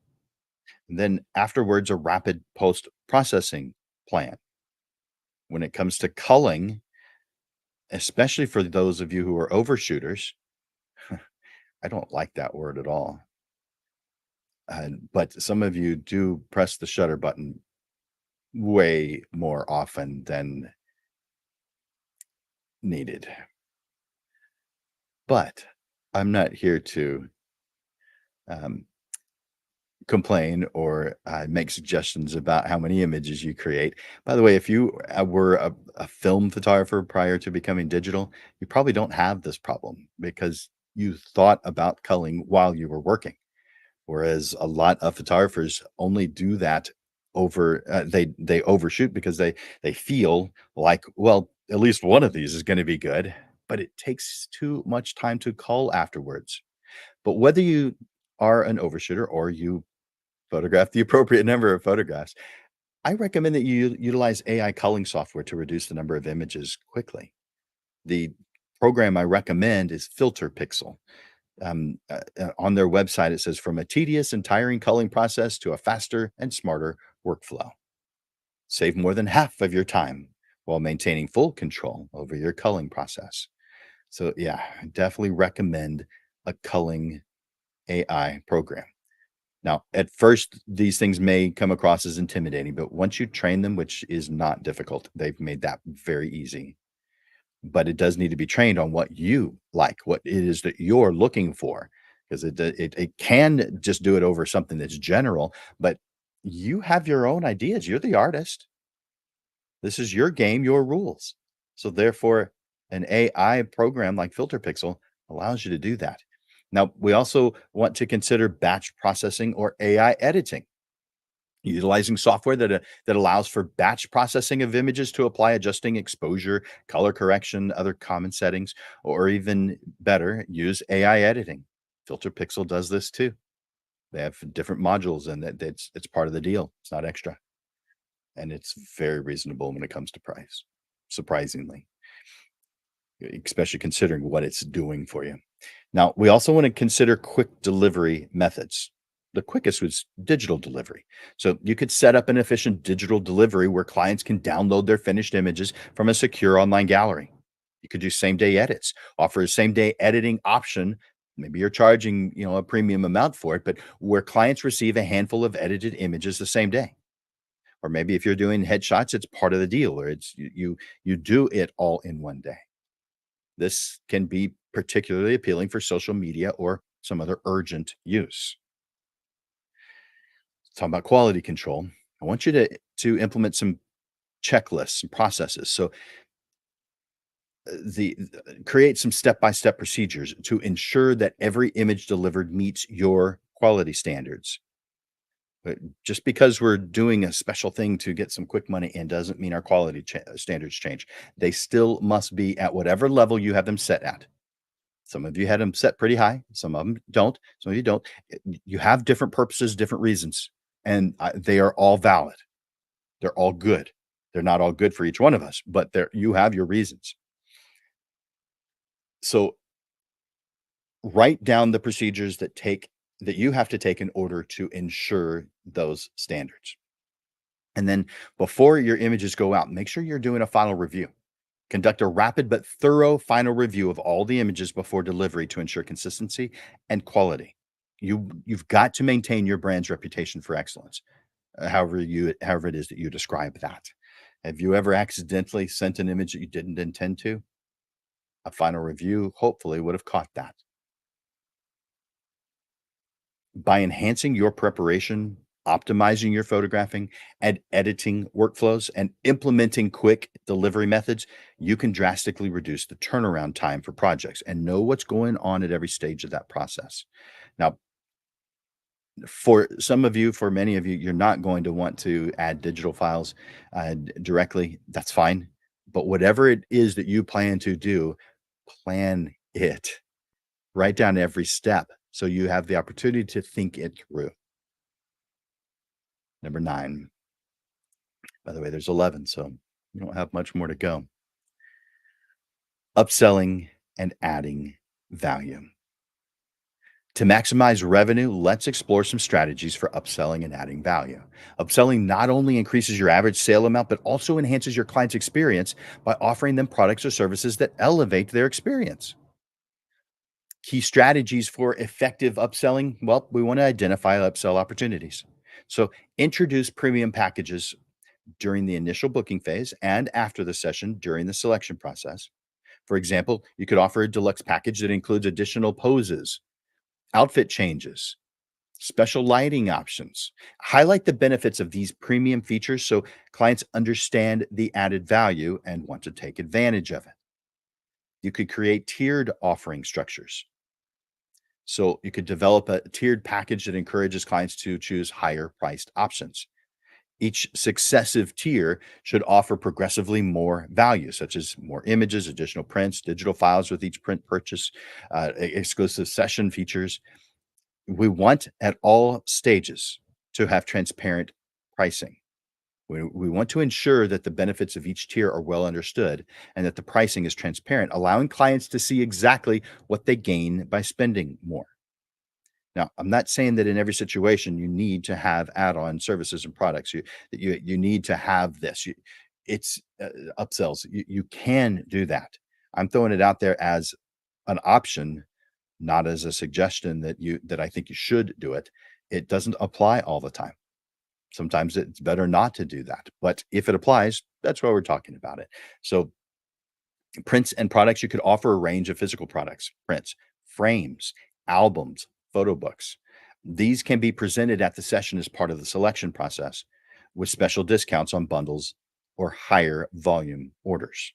Speaker 1: And then afterwards, a rapid post processing plan. When it comes to culling, especially for those of you who are overshooters, I don't like that word at all. But some of you do press the shutter button way more often than needed. But I'm not here to um, complain or make suggestions about how many images you create. By the way, if you were a film photographer prior to becoming digital, you probably don't have this problem because you thought about culling while you were working. Whereas a lot of photographers only do that they overshoot because they feel like, well, at least one of these is going to be good, but it takes too much time to cull afterwards. But whether you are an overshooter or you photograph the appropriate number of photographs, I recommend that you utilize AI culling software to reduce the number of images quickly. The program I recommend is Filter Pixel. On their website, it says from a tedious and tiring culling process to a faster and smarter workflow. Save more than half of your time while maintaining full control over your culling process. So, yeah, I definitely recommend a culling AI program. Now, at first, these things may come across as intimidating, but once you train them, which is not difficult, they've made that very easy. But it does need to be trained on what you like, what it is that you're looking for, because it can just do it over something that's general, but you have your own ideas. You're the artist. This is your game, your rules. So therefore, an AI program like Filter Pixel allows you to do that. Now, we also want to consider batch processing or AI editing. Utilizing software that allows for batch processing of images to apply adjusting exposure, color correction, other common settings, or even better, use AI editing. Filter Pixel does this too. They have different modules, and it's part of the deal. It's not extra, and it's very reasonable when it comes to price, surprisingly, especially considering what it's doing for you. Now, we also want to consider quick delivery methods. The quickest was digital delivery. So you could set up an efficient digital delivery where clients can download their finished images from a secure online gallery. You could do same day edits, offer a same day editing option. Maybe you're charging, a premium amount for it, but where clients receive a handful of edited images the same day. Or maybe if you're doing headshots, it's part of the deal, or it's you do it all in one day. This can be particularly appealing for social media or some other urgent use. Talking about quality control, I want you to implement some checklists and processes. So the create some step-by-step procedures to ensure that every image delivered meets your quality standards. But just because we're doing a special thing to get some quick money in doesn't mean our quality standards change. They still must be at whatever level you have them set at. Some of you had them set pretty high, some of them don't, some of you don't. You have different purposes, different reasons, and they are all valid. They're all good. They're not all good for each one of us, but you have your reasons. So write down the procedures that you have to take in order to ensure those standards. And then before your images go out, make sure you're doing a final review. Conduct a rapid but thorough final review of all the images before delivery to ensure consistency and quality. You've got to maintain your brand's reputation for excellence, however it is that you describe that. Have you ever accidentally sent an image that you didn't intend to? A final review hopefully would have caught that. By enhancing your preparation, optimizing your photographing and editing workflows, and implementing quick delivery methods, you can drastically reduce the turnaround time for projects and know what's going on at every stage of that process. Now, for some of you, for many of you, you're not going to want to add digital files directly. That's fine. But whatever it is that you plan to do, plan it. Write down every step so you have the opportunity to think it through. Number 9. By the way, there's 11, so you don't have much more to go. Upselling and adding value. To maximize revenue, let's explore some strategies for upselling and adding value. Upselling not only increases your average sale amount, but also enhances your client's experience by offering them products or services that elevate their experience. Key strategies for effective upselling. Well, we want to identify upsell opportunities. So introduce premium packages during the initial booking phase and after the session during the selection process. For example, you could offer a deluxe package that includes additional poses, outfit changes, Special lighting options. Highlight the benefits of these premium features so clients understand the added value and want to take advantage of it. You could create tiered offering structures. So you could develop a tiered package that encourages clients to choose higher priced options. Each successive tier should offer progressively more value, such as more images, additional prints, digital files with each print purchase, exclusive session features. We want at all stages to have transparent pricing. We want to ensure that the benefits of each tier are well understood and that the pricing is transparent, allowing clients to see exactly what they gain by spending more. Now, I'm not saying that in every situation you need to have add-on services and products. You need to have this. It's upsells. You can do that. I'm throwing it out there as an option, not as a suggestion that I think you should do it. It doesn't apply all the time. Sometimes it's better not to do that. But if it applies, that's why we're talking about it. So prints and products, you could offer a range of physical products, prints, frames, albums, photo books. These can be presented at the session as part of the selection process with special discounts on bundles or higher volume orders.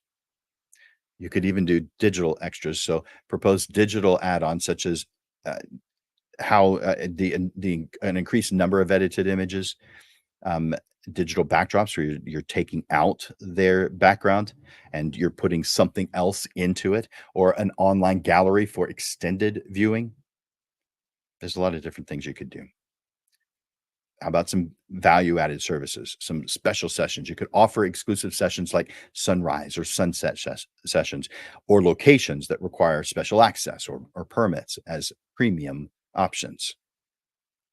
Speaker 1: You could even do digital extras. So propose digital add-ons such as uh, how the an increased number of edited images, um, digital backdrops where you're taking out their background and you're putting something else into it, or an online gallery for extended viewing. There's a lot of different things you could do. How about some value added services, some special sessions? You could offer exclusive sessions like sunrise or sunset sessions, or locations that require special access or permits as premium options.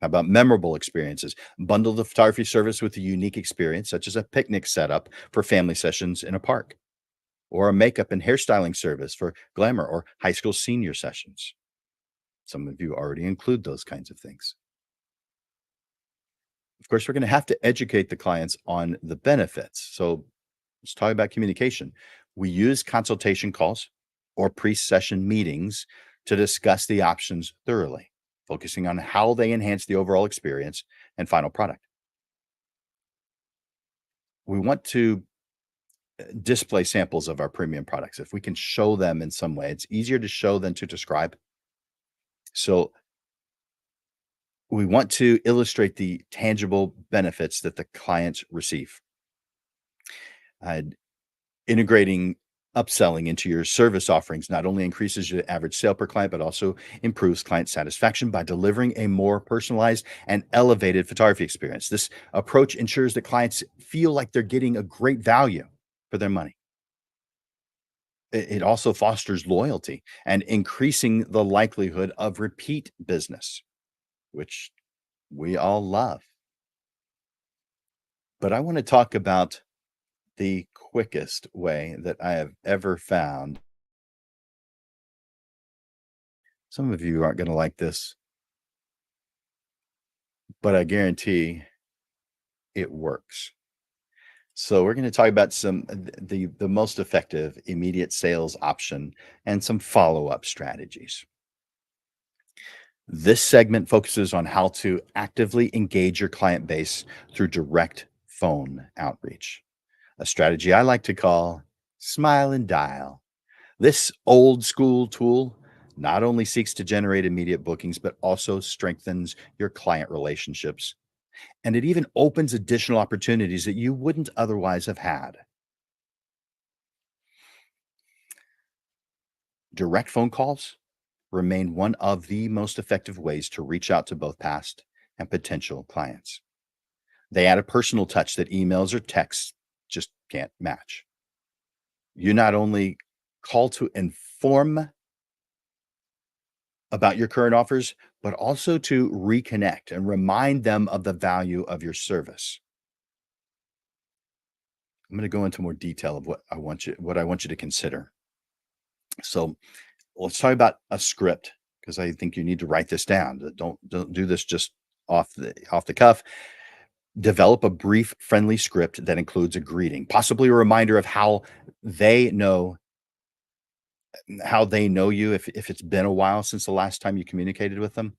Speaker 1: How about memorable experiences? Bundle the photography service with a unique experience, such as a picnic setup for family sessions in a park, or a makeup and hairstyling service for glamour or high school senior sessions. Some of you already include those kinds of things. Of course, we're going to have to educate the clients on the benefits. So let's talk about communication. We use consultation calls or pre session meetings to discuss the options thoroughly, focusing on how they enhance the overall experience and final product. We want to display samples of our premium products. If we can show them in some way, it's easier to show than to describe. So we want to illustrate the tangible benefits that the clients receive. Uh, Integrating upselling into your service offerings not only increases your average sale per client, but also improves client satisfaction by delivering a more personalized and elevated photography experience. This approach ensures that clients feel like they're getting a great value for their money. It also fosters loyalty and increasing the likelihood of repeat business, which we all love. But I want to talk about the quickest way that I have ever found. Some of you aren't going to like this, but I guarantee it works. So we're going to talk about some the most effective immediate sales option and some follow-up strategies. This segment focuses on how to actively engage your client base through direct phone outreach, a strategy I like to call smile and dial. This old school tool not only seeks to generate immediate bookings, but also strengthens your client relationships. And it even opens additional opportunities that you wouldn't otherwise have had. Direct phone calls remain one of the most effective ways to reach out to both past and potential clients. They add a personal touch that emails or texts just can't match. You not only call to inform about your current offers, but also to reconnect and remind them of the value of your service. I'm going to go into more detail of what I want you to consider. So let's talk about a script because I think you need to write this down. Don't do this just off the cuff. Develop a brief, friendly script that includes a greeting, possibly a reminder of they know how they know you if it's been a while since the last time you communicated with them.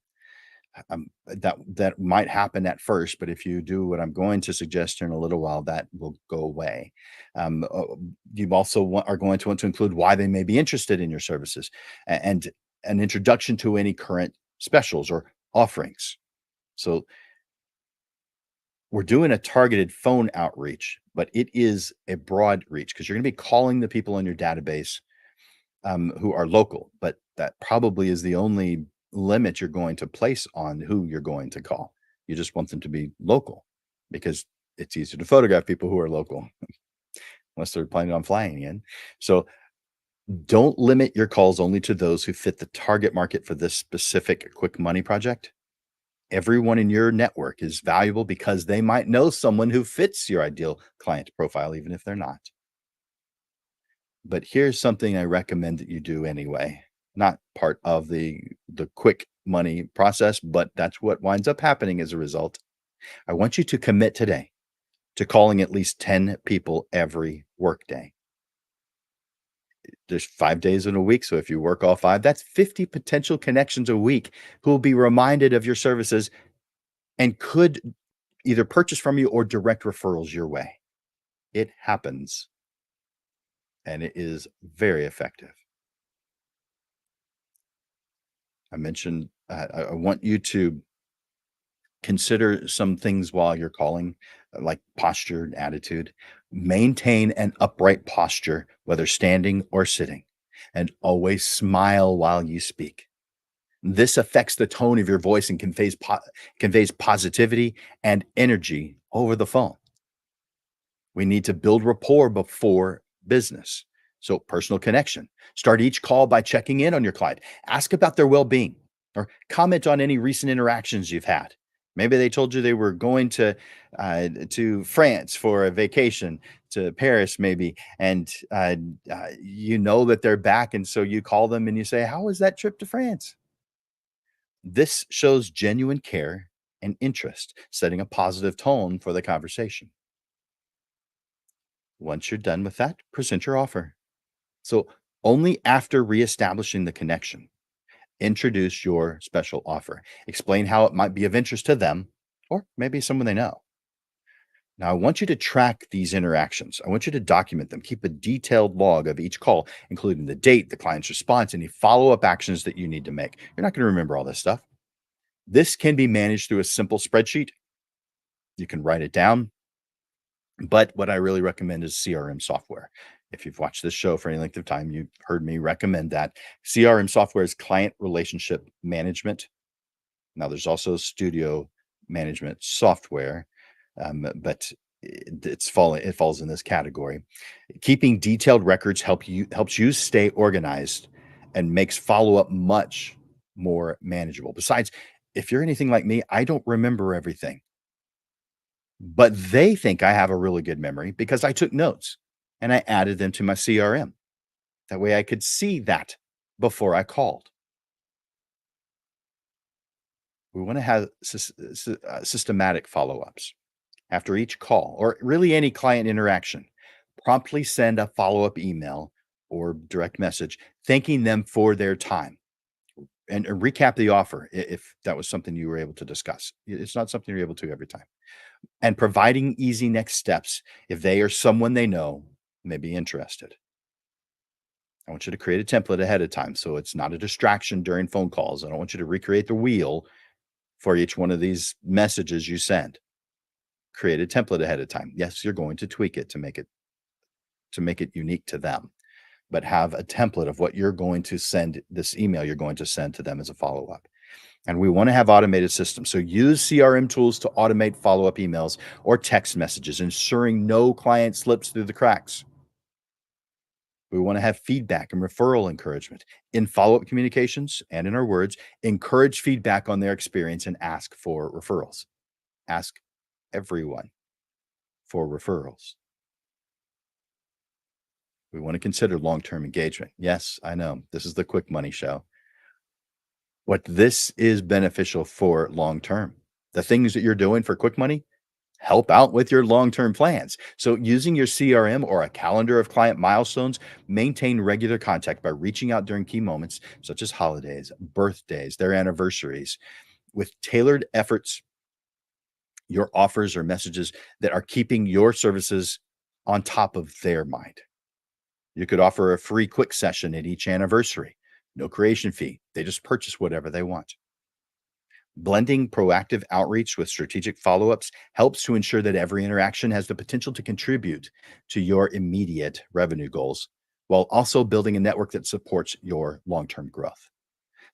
Speaker 1: That might happen at first, but if you do what I'm going to suggest here in a little while, that will go away. You also are going to want to include why they may be interested in your services and an introduction to any current specials or offerings. So we're doing a targeted phone outreach, but it is a broad reach because you're going to be calling the people in your database who are local, but that probably is the only limit you're going to place on who you're going to call. You just want them to be local because it's easier to photograph people who are local unless they're planning on flying in. So don't limit your calls only to those who fit the target market for this specific quick money project. Everyone in your network is valuable because they might know someone who fits your ideal client profile, even if they're not. But here's something I recommend that you do anyway. Not part of the quick money process, but that's what winds up happening as a result. I want you to commit today to calling at least 10 people every workday. There's 5 days in a week, so if you work all 5, that's 50 potential connections a week who will be reminded of your services and could either purchase from you or direct referrals your way. It happens, and it is very effective. I mentioned, I want you to consider some things while you're calling, like posture and attitude. Maintain an upright posture, whether standing or sitting, and always smile while you speak. This affects the tone of your voice and conveys positivity and energy over the phone. We need to build rapport before business. So, personal connection. Start each call by checking in on your client. Ask about their well being or comment on any recent interactions you've had. Maybe they told you they were going to France for a vacation, to Paris, maybe, and you know that they're back. And so you call them and you say, "How was that trip to France?" This shows genuine care and interest, setting a positive tone for the conversation. Once you're done with that, present your offer. So, only after reestablishing the connection, introduce your special offer. Explain how it might be of interest to them or maybe someone they know. Now, I want you to track these interactions. I want you to document them. Keep a detailed log of each call, including the date, the client's response, any follow up actions that you need to make. You're not going to remember all this stuff. This can be managed through a simple spreadsheet. You can write it down. But what I really recommend is CRM software. If you've watched this show for any length of time, you've heard me recommend that. CRM software is client relationship management. Now, there's also studio management software, but it falls in this category. Keeping detailed records helps you stay organized and makes follow up much more manageable. Besides, if you're anything like me, I don't remember everything. But they think I have a really good memory because I took notes and I added them to my CRM. That way I could see that before I called. We want to have systematic follow ups after each call or really any client interaction. Promptly send a follow up email or direct message thanking them for their time and recap the offer if that was something you were able to discuss. It's not something you're able to every time. And providing easy next steps if they or someone they know may be interested. I want you to create a template ahead of time so it's not a distraction during phone calls. I don't want you to recreate the wheel for each one of these messages you send. Create a template ahead of time. Yes, you're going to tweak it to make it unique to them, but have a template of what you're going to send this email you're going to send to them as a follow-up. And we want to have automated systems. So use CRM tools to automate follow-up emails or text messages, ensuring no client slips through the cracks. We want to have feedback and referral encouragement in follow-up communications and in our words, encourage feedback on their experience and ask for referrals. Ask everyone for referrals. We want to consider long-term engagement. Yes, I know this is the quick money show. What this is beneficial for long term. The things that you're doing for quick money help out with your long term plans. So, using your CRM or a calendar of client milestones, maintain regular contact by reaching out during key moments such as holidays, birthdays, their anniversaries. with tailored efforts, your offers or messages that are keeping your services on top of their mind. You could offer a free quick session at each anniversary, no creation fee. They just purchase whatever they want. Blending proactive outreach with strategic follow ups helps to ensure that every interaction has the potential to contribute to your immediate revenue goals while also building a network that supports your long term growth.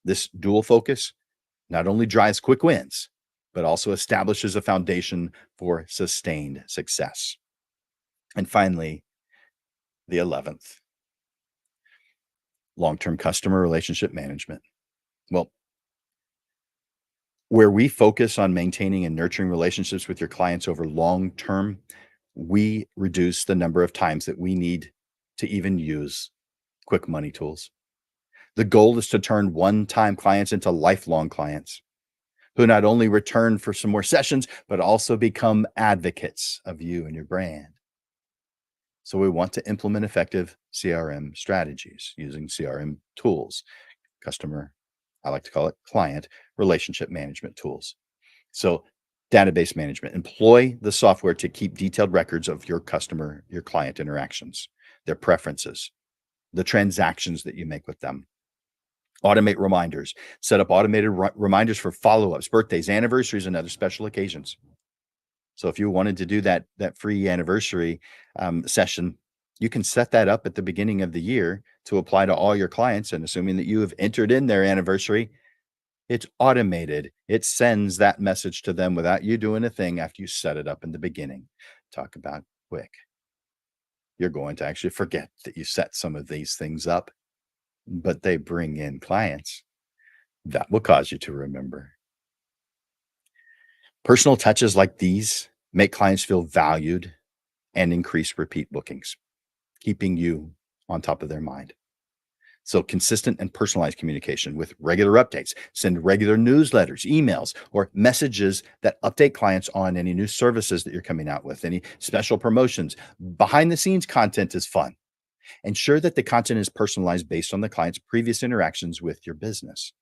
Speaker 1: This dual focus not only drives quick wins, but also establishes a foundation for sustained success. And finally, the 11th, long term customer relationship management. Well, where we focus on maintaining and nurturing relationships with your clients over long term, we reduce the number of times that we need to even use quick money tools. The goal is to turn one time clients into lifelong clients who not only return for some more sessions, but also become advocates of you and your brand. So we want to implement effective CRM strategies using CRM tools, customer, I like to call it client relationship management tools. So database management, employ the software to keep detailed records of your customer, your client interactions, their preferences, the transactions that you make with them. Automate reminders, set up automated reminders for follow-ups, birthdays, anniversaries, and other special occasions. So if you wanted to do that free anniversary session, you can set that up at the beginning of the year to apply to all your clients. And assuming that you have entered in their anniversary, it's automated. It sends that message to them without you doing a thing after you set it up in the beginning. Talk about quick. You're going to actually forget that you set some of these things up, but they bring in clients. That will cause you to remember. Personal touches like these make clients feel valued and increase repeat bookings, keeping you on top of their mind. So, consistent and personalized communication with regular updates. Send regular newsletters, emails, or messages that update clients on any new services that you're coming out with, any special promotions. Behind the scenes content is fun. Ensure that the content is personalized based on the client's previous interactions with your business.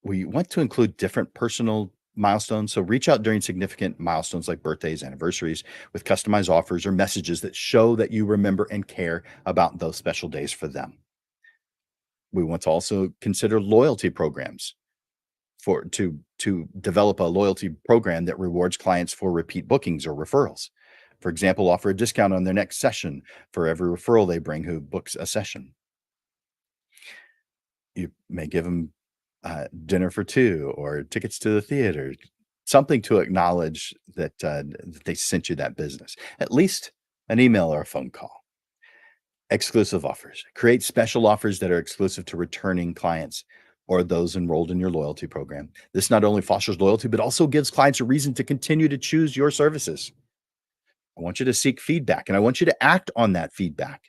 Speaker 1: We want to include different personal milestones. So reach out during significant milestones like birthdays, anniversaries, with customized offers or messages that show that you remember and care about those special days for them. We want to also consider loyalty programs for to develop a loyalty program that rewards clients for repeat bookings or referrals. For example, offer a discount on their next session for every referral they bring who books a session. You may give them dinner for two or tickets to the theater, something to acknowledge that they sent you that business. At least an email or a phone call. Exclusive offers. Create special offers that are exclusive to returning clients or those enrolled in your loyalty program. This not only fosters loyalty, but also gives clients a reason to continue to choose your services. I want you to seek feedback and I want you to act on that feedback.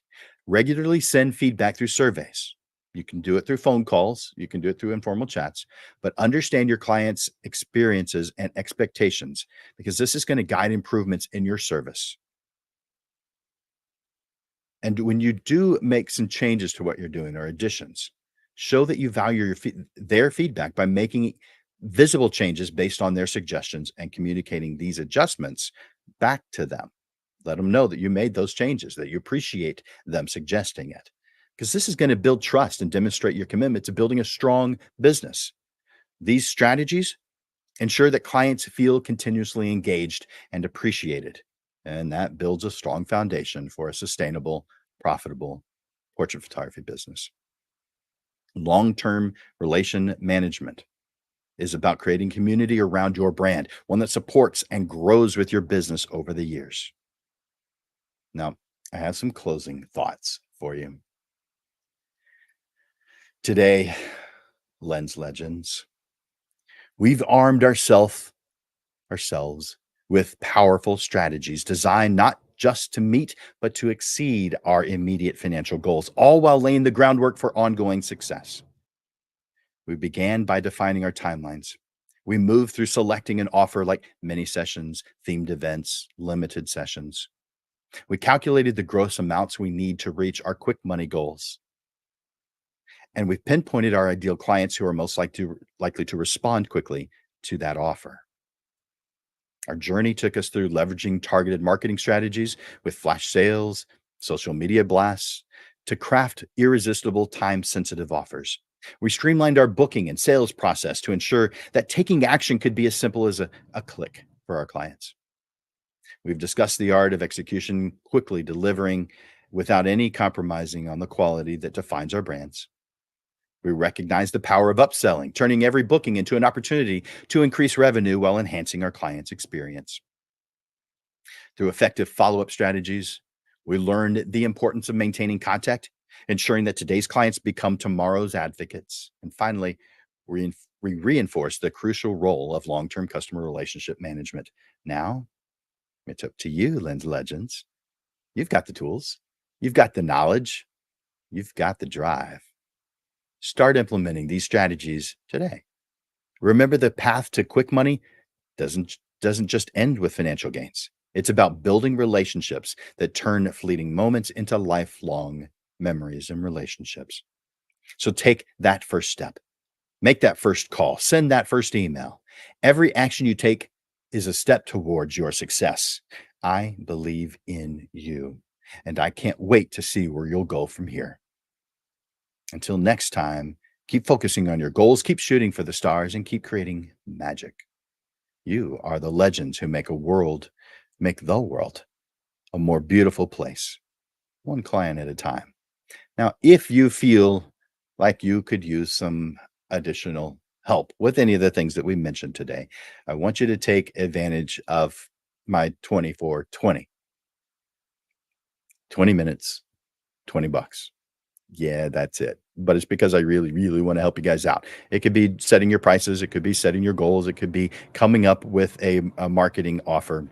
Speaker 1: Regularly send feedback through surveys. You can do it through phone calls, you can do it through informal chats, but understand your clients' experiences and expectations because this is going to guide improvements in your service. And when you do make some changes to what you're doing or additions, show that you value their feedback by making visible changes based on their suggestions and communicating these adjustments back to them. Let them know that you made those changes, that you appreciate them suggesting it. Because this is going to build trust and demonstrate your commitment to building a strong business. These strategies ensure that clients feel continuously engaged and appreciated. And that builds a strong foundation for a sustainable, profitable portrait photography business. Long term relation management is about creating community around your brand, one that supports and grows with your business over the years. Now, I have some closing thoughts for you. Today, Lens Legends, we've armed ourselves with powerful strategies designed not just to meet, but to exceed our immediate financial goals, all while laying the groundwork for ongoing success. We began by defining our timelines. We moved through selecting an offer like mini sessions, themed events, limited sessions. We calculated the gross amounts we need to reach our quick money goals. And we've pinpointed our ideal clients who are most likely to respond quickly to that offer. Our journey took us through leveraging targeted marketing strategies with flash sales, social media blasts, to craft irresistible time sensitive offers. We streamlined our booking and sales process to ensure that taking action could be as simple as a click for our clients. We've discussed the art of execution, quickly delivering without any compromising on the quality that defines our brands. We recognize the power of upselling, turning every booking into an opportunity to increase revenue while enhancing our clients' experience. Through effective follow up strategies, we learned the importance of maintaining contact, ensuring that today's clients become tomorrow's advocates. And finally, we reinforce the crucial role of long term customer relationship management. Now, it's up to you, Lens Legends. You've got the tools, you've got the knowledge, you've got the drive. Start implementing these strategies today. Remember, the path to quick money doesn't just end with financial gains. It's about building relationships that turn fleeting moments into lifelong memories and relationships. So take that first step. Make that first call, send that first email. Every action you take is a step towards your success. I believe in you, and I can't wait to see where you'll go from here. Until next time, keep focusing on your goals, keep shooting for the stars, and keep creating magic. You are the legends who make the world a more beautiful place, one client at a time. Now, if you feel like you could use some additional help with any of the things that we mentioned today, I want you to take advantage of my 24/20. 20 minutes, $20. Yeah, that's it. But it's because I really, really want to help you guys out. It could be setting your prices, it could be setting your goals, it could be coming up with a marketing offer,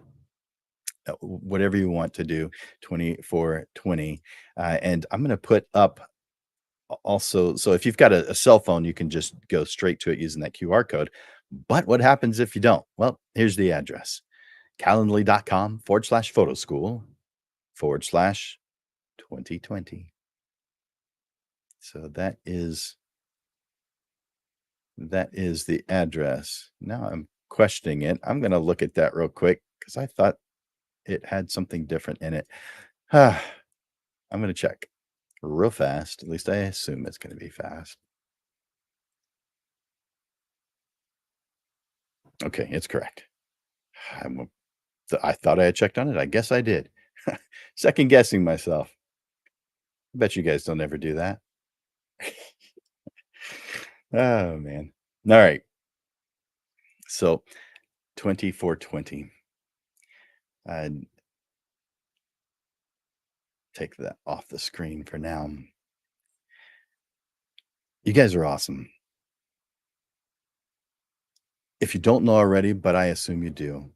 Speaker 1: whatever you want to do. 24/20. And I'm going to put up also, so if you've got a cell phone, you can just go straight to it using that QR code. But what happens if you don't? Well, here's the address: calendly.com/photoschool/2020. So that is the address. Now I'm questioning it. I'm going to look at that real quick because I thought it had something different in it. I'm going to check real fast. At least I assume it's going to be fast. Okay, it's correct. I'm, I thought I had checked on it. I guess I did. Second guessing myself. I bet you guys don't ever do that. Oh man. All right. So 24/20. I'd take that off the screen for now. You guys are awesome. If you don't know already, but I assume you do,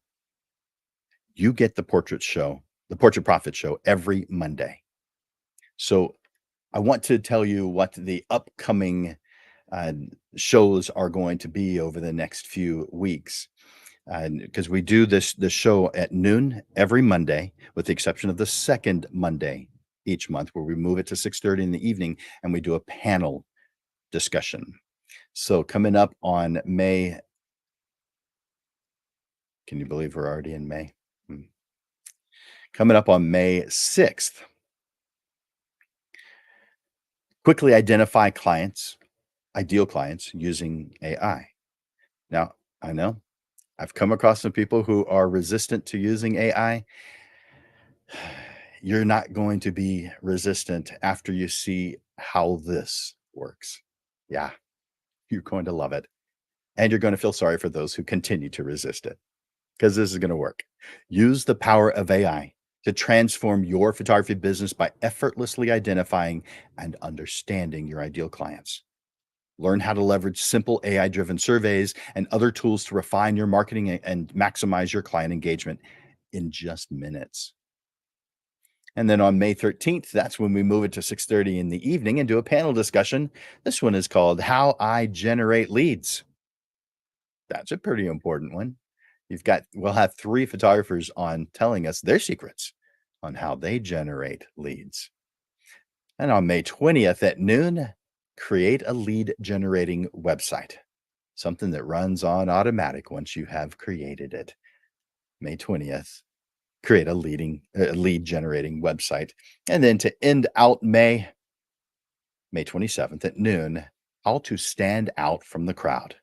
Speaker 1: you get the Portrait Profit Show every Monday. So I want to tell you what the upcoming uh, shows are going to be over the next few weeks. Because we do this show at noon every Monday, with the exception of the second Monday each month, where we move it to 6:30 in the evening and we do a panel discussion. So coming up on May, can you believe we're already in May? Hmm. Coming up on May 6th, quickly identify ideal clients using AI. Now, I know I've come across some people who are resistant to using AI. You're not going to be resistant after you see how this works. Yeah, you're going to love it. And you're going to feel sorry for those who continue to resist it, because this is going to work. Use the power of AI to transform your photography business by effortlessly identifying and understanding your ideal clients. Learn how to leverage simple AI driven surveys and other tools to refine your marketing and maximize your client engagement in just minutes. And then on May 13th, that's when we move it to 6:30 in the evening and do a panel discussion. This one is called How I Generate Leads. That's a pretty important one. We'll have three photographers on telling us their secrets on how they generate leads. And on May 20th at noon, create a lead generating website, something that runs on automatic once you have created it. May 20th, create a lead generating website. And then to end out May 27th at noon, how to stand out from the crowd.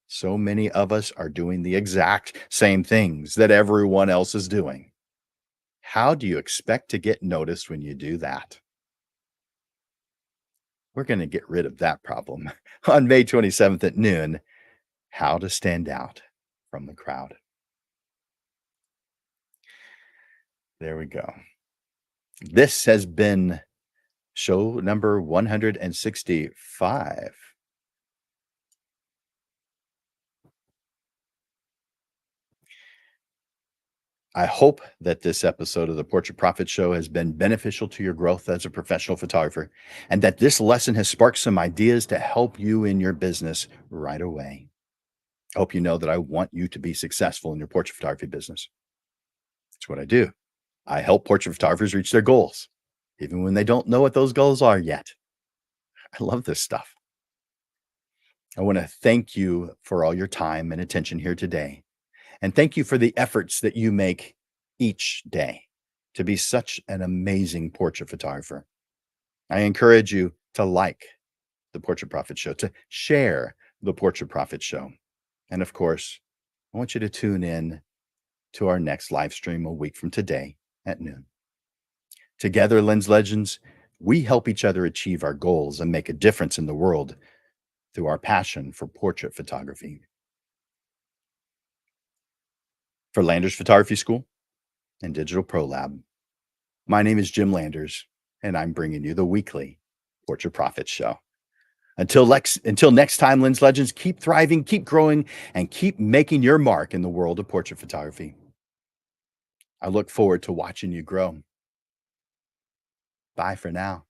Speaker 1: So many of us are doing the exact same things that everyone else is doing. How do you expect to get noticed when you do that? We're going to get rid of that problem on May 27th at noon. How to stand out from the crowd. There we go. This has been show number 165. I hope that this episode of the Portrait Profit Show has been beneficial to your growth as a professional photographer, and that this lesson has sparked some ideas to help you in your business right away. I hope you know that I want you to be successful in your portrait photography business. That's what I do. I help portrait photographers reach their goals, even when they don't know what those goals are yet. I love this stuff. I want to thank you for all your time and attention here today. And thank you for the efforts that you make each day to be such an amazing portrait photographer. I encourage you to like the Portrait Profit Show, to share the Portrait Profit Show. And of course, I want you to tune in to our next live stream a week from today at noon. Together, Lens Legends, we help each other achieve our goals and make a difference in the world through our passion for portrait photography. For Landers Photography School and Digital Pro Lab, my name is Jim Landers, and I'm bringing you the weekly Portrait Profit Show. Until next time, Lens Legends, keep thriving, keep growing, and keep making your mark in the world of portrait photography. I look forward to watching you grow. Bye for now.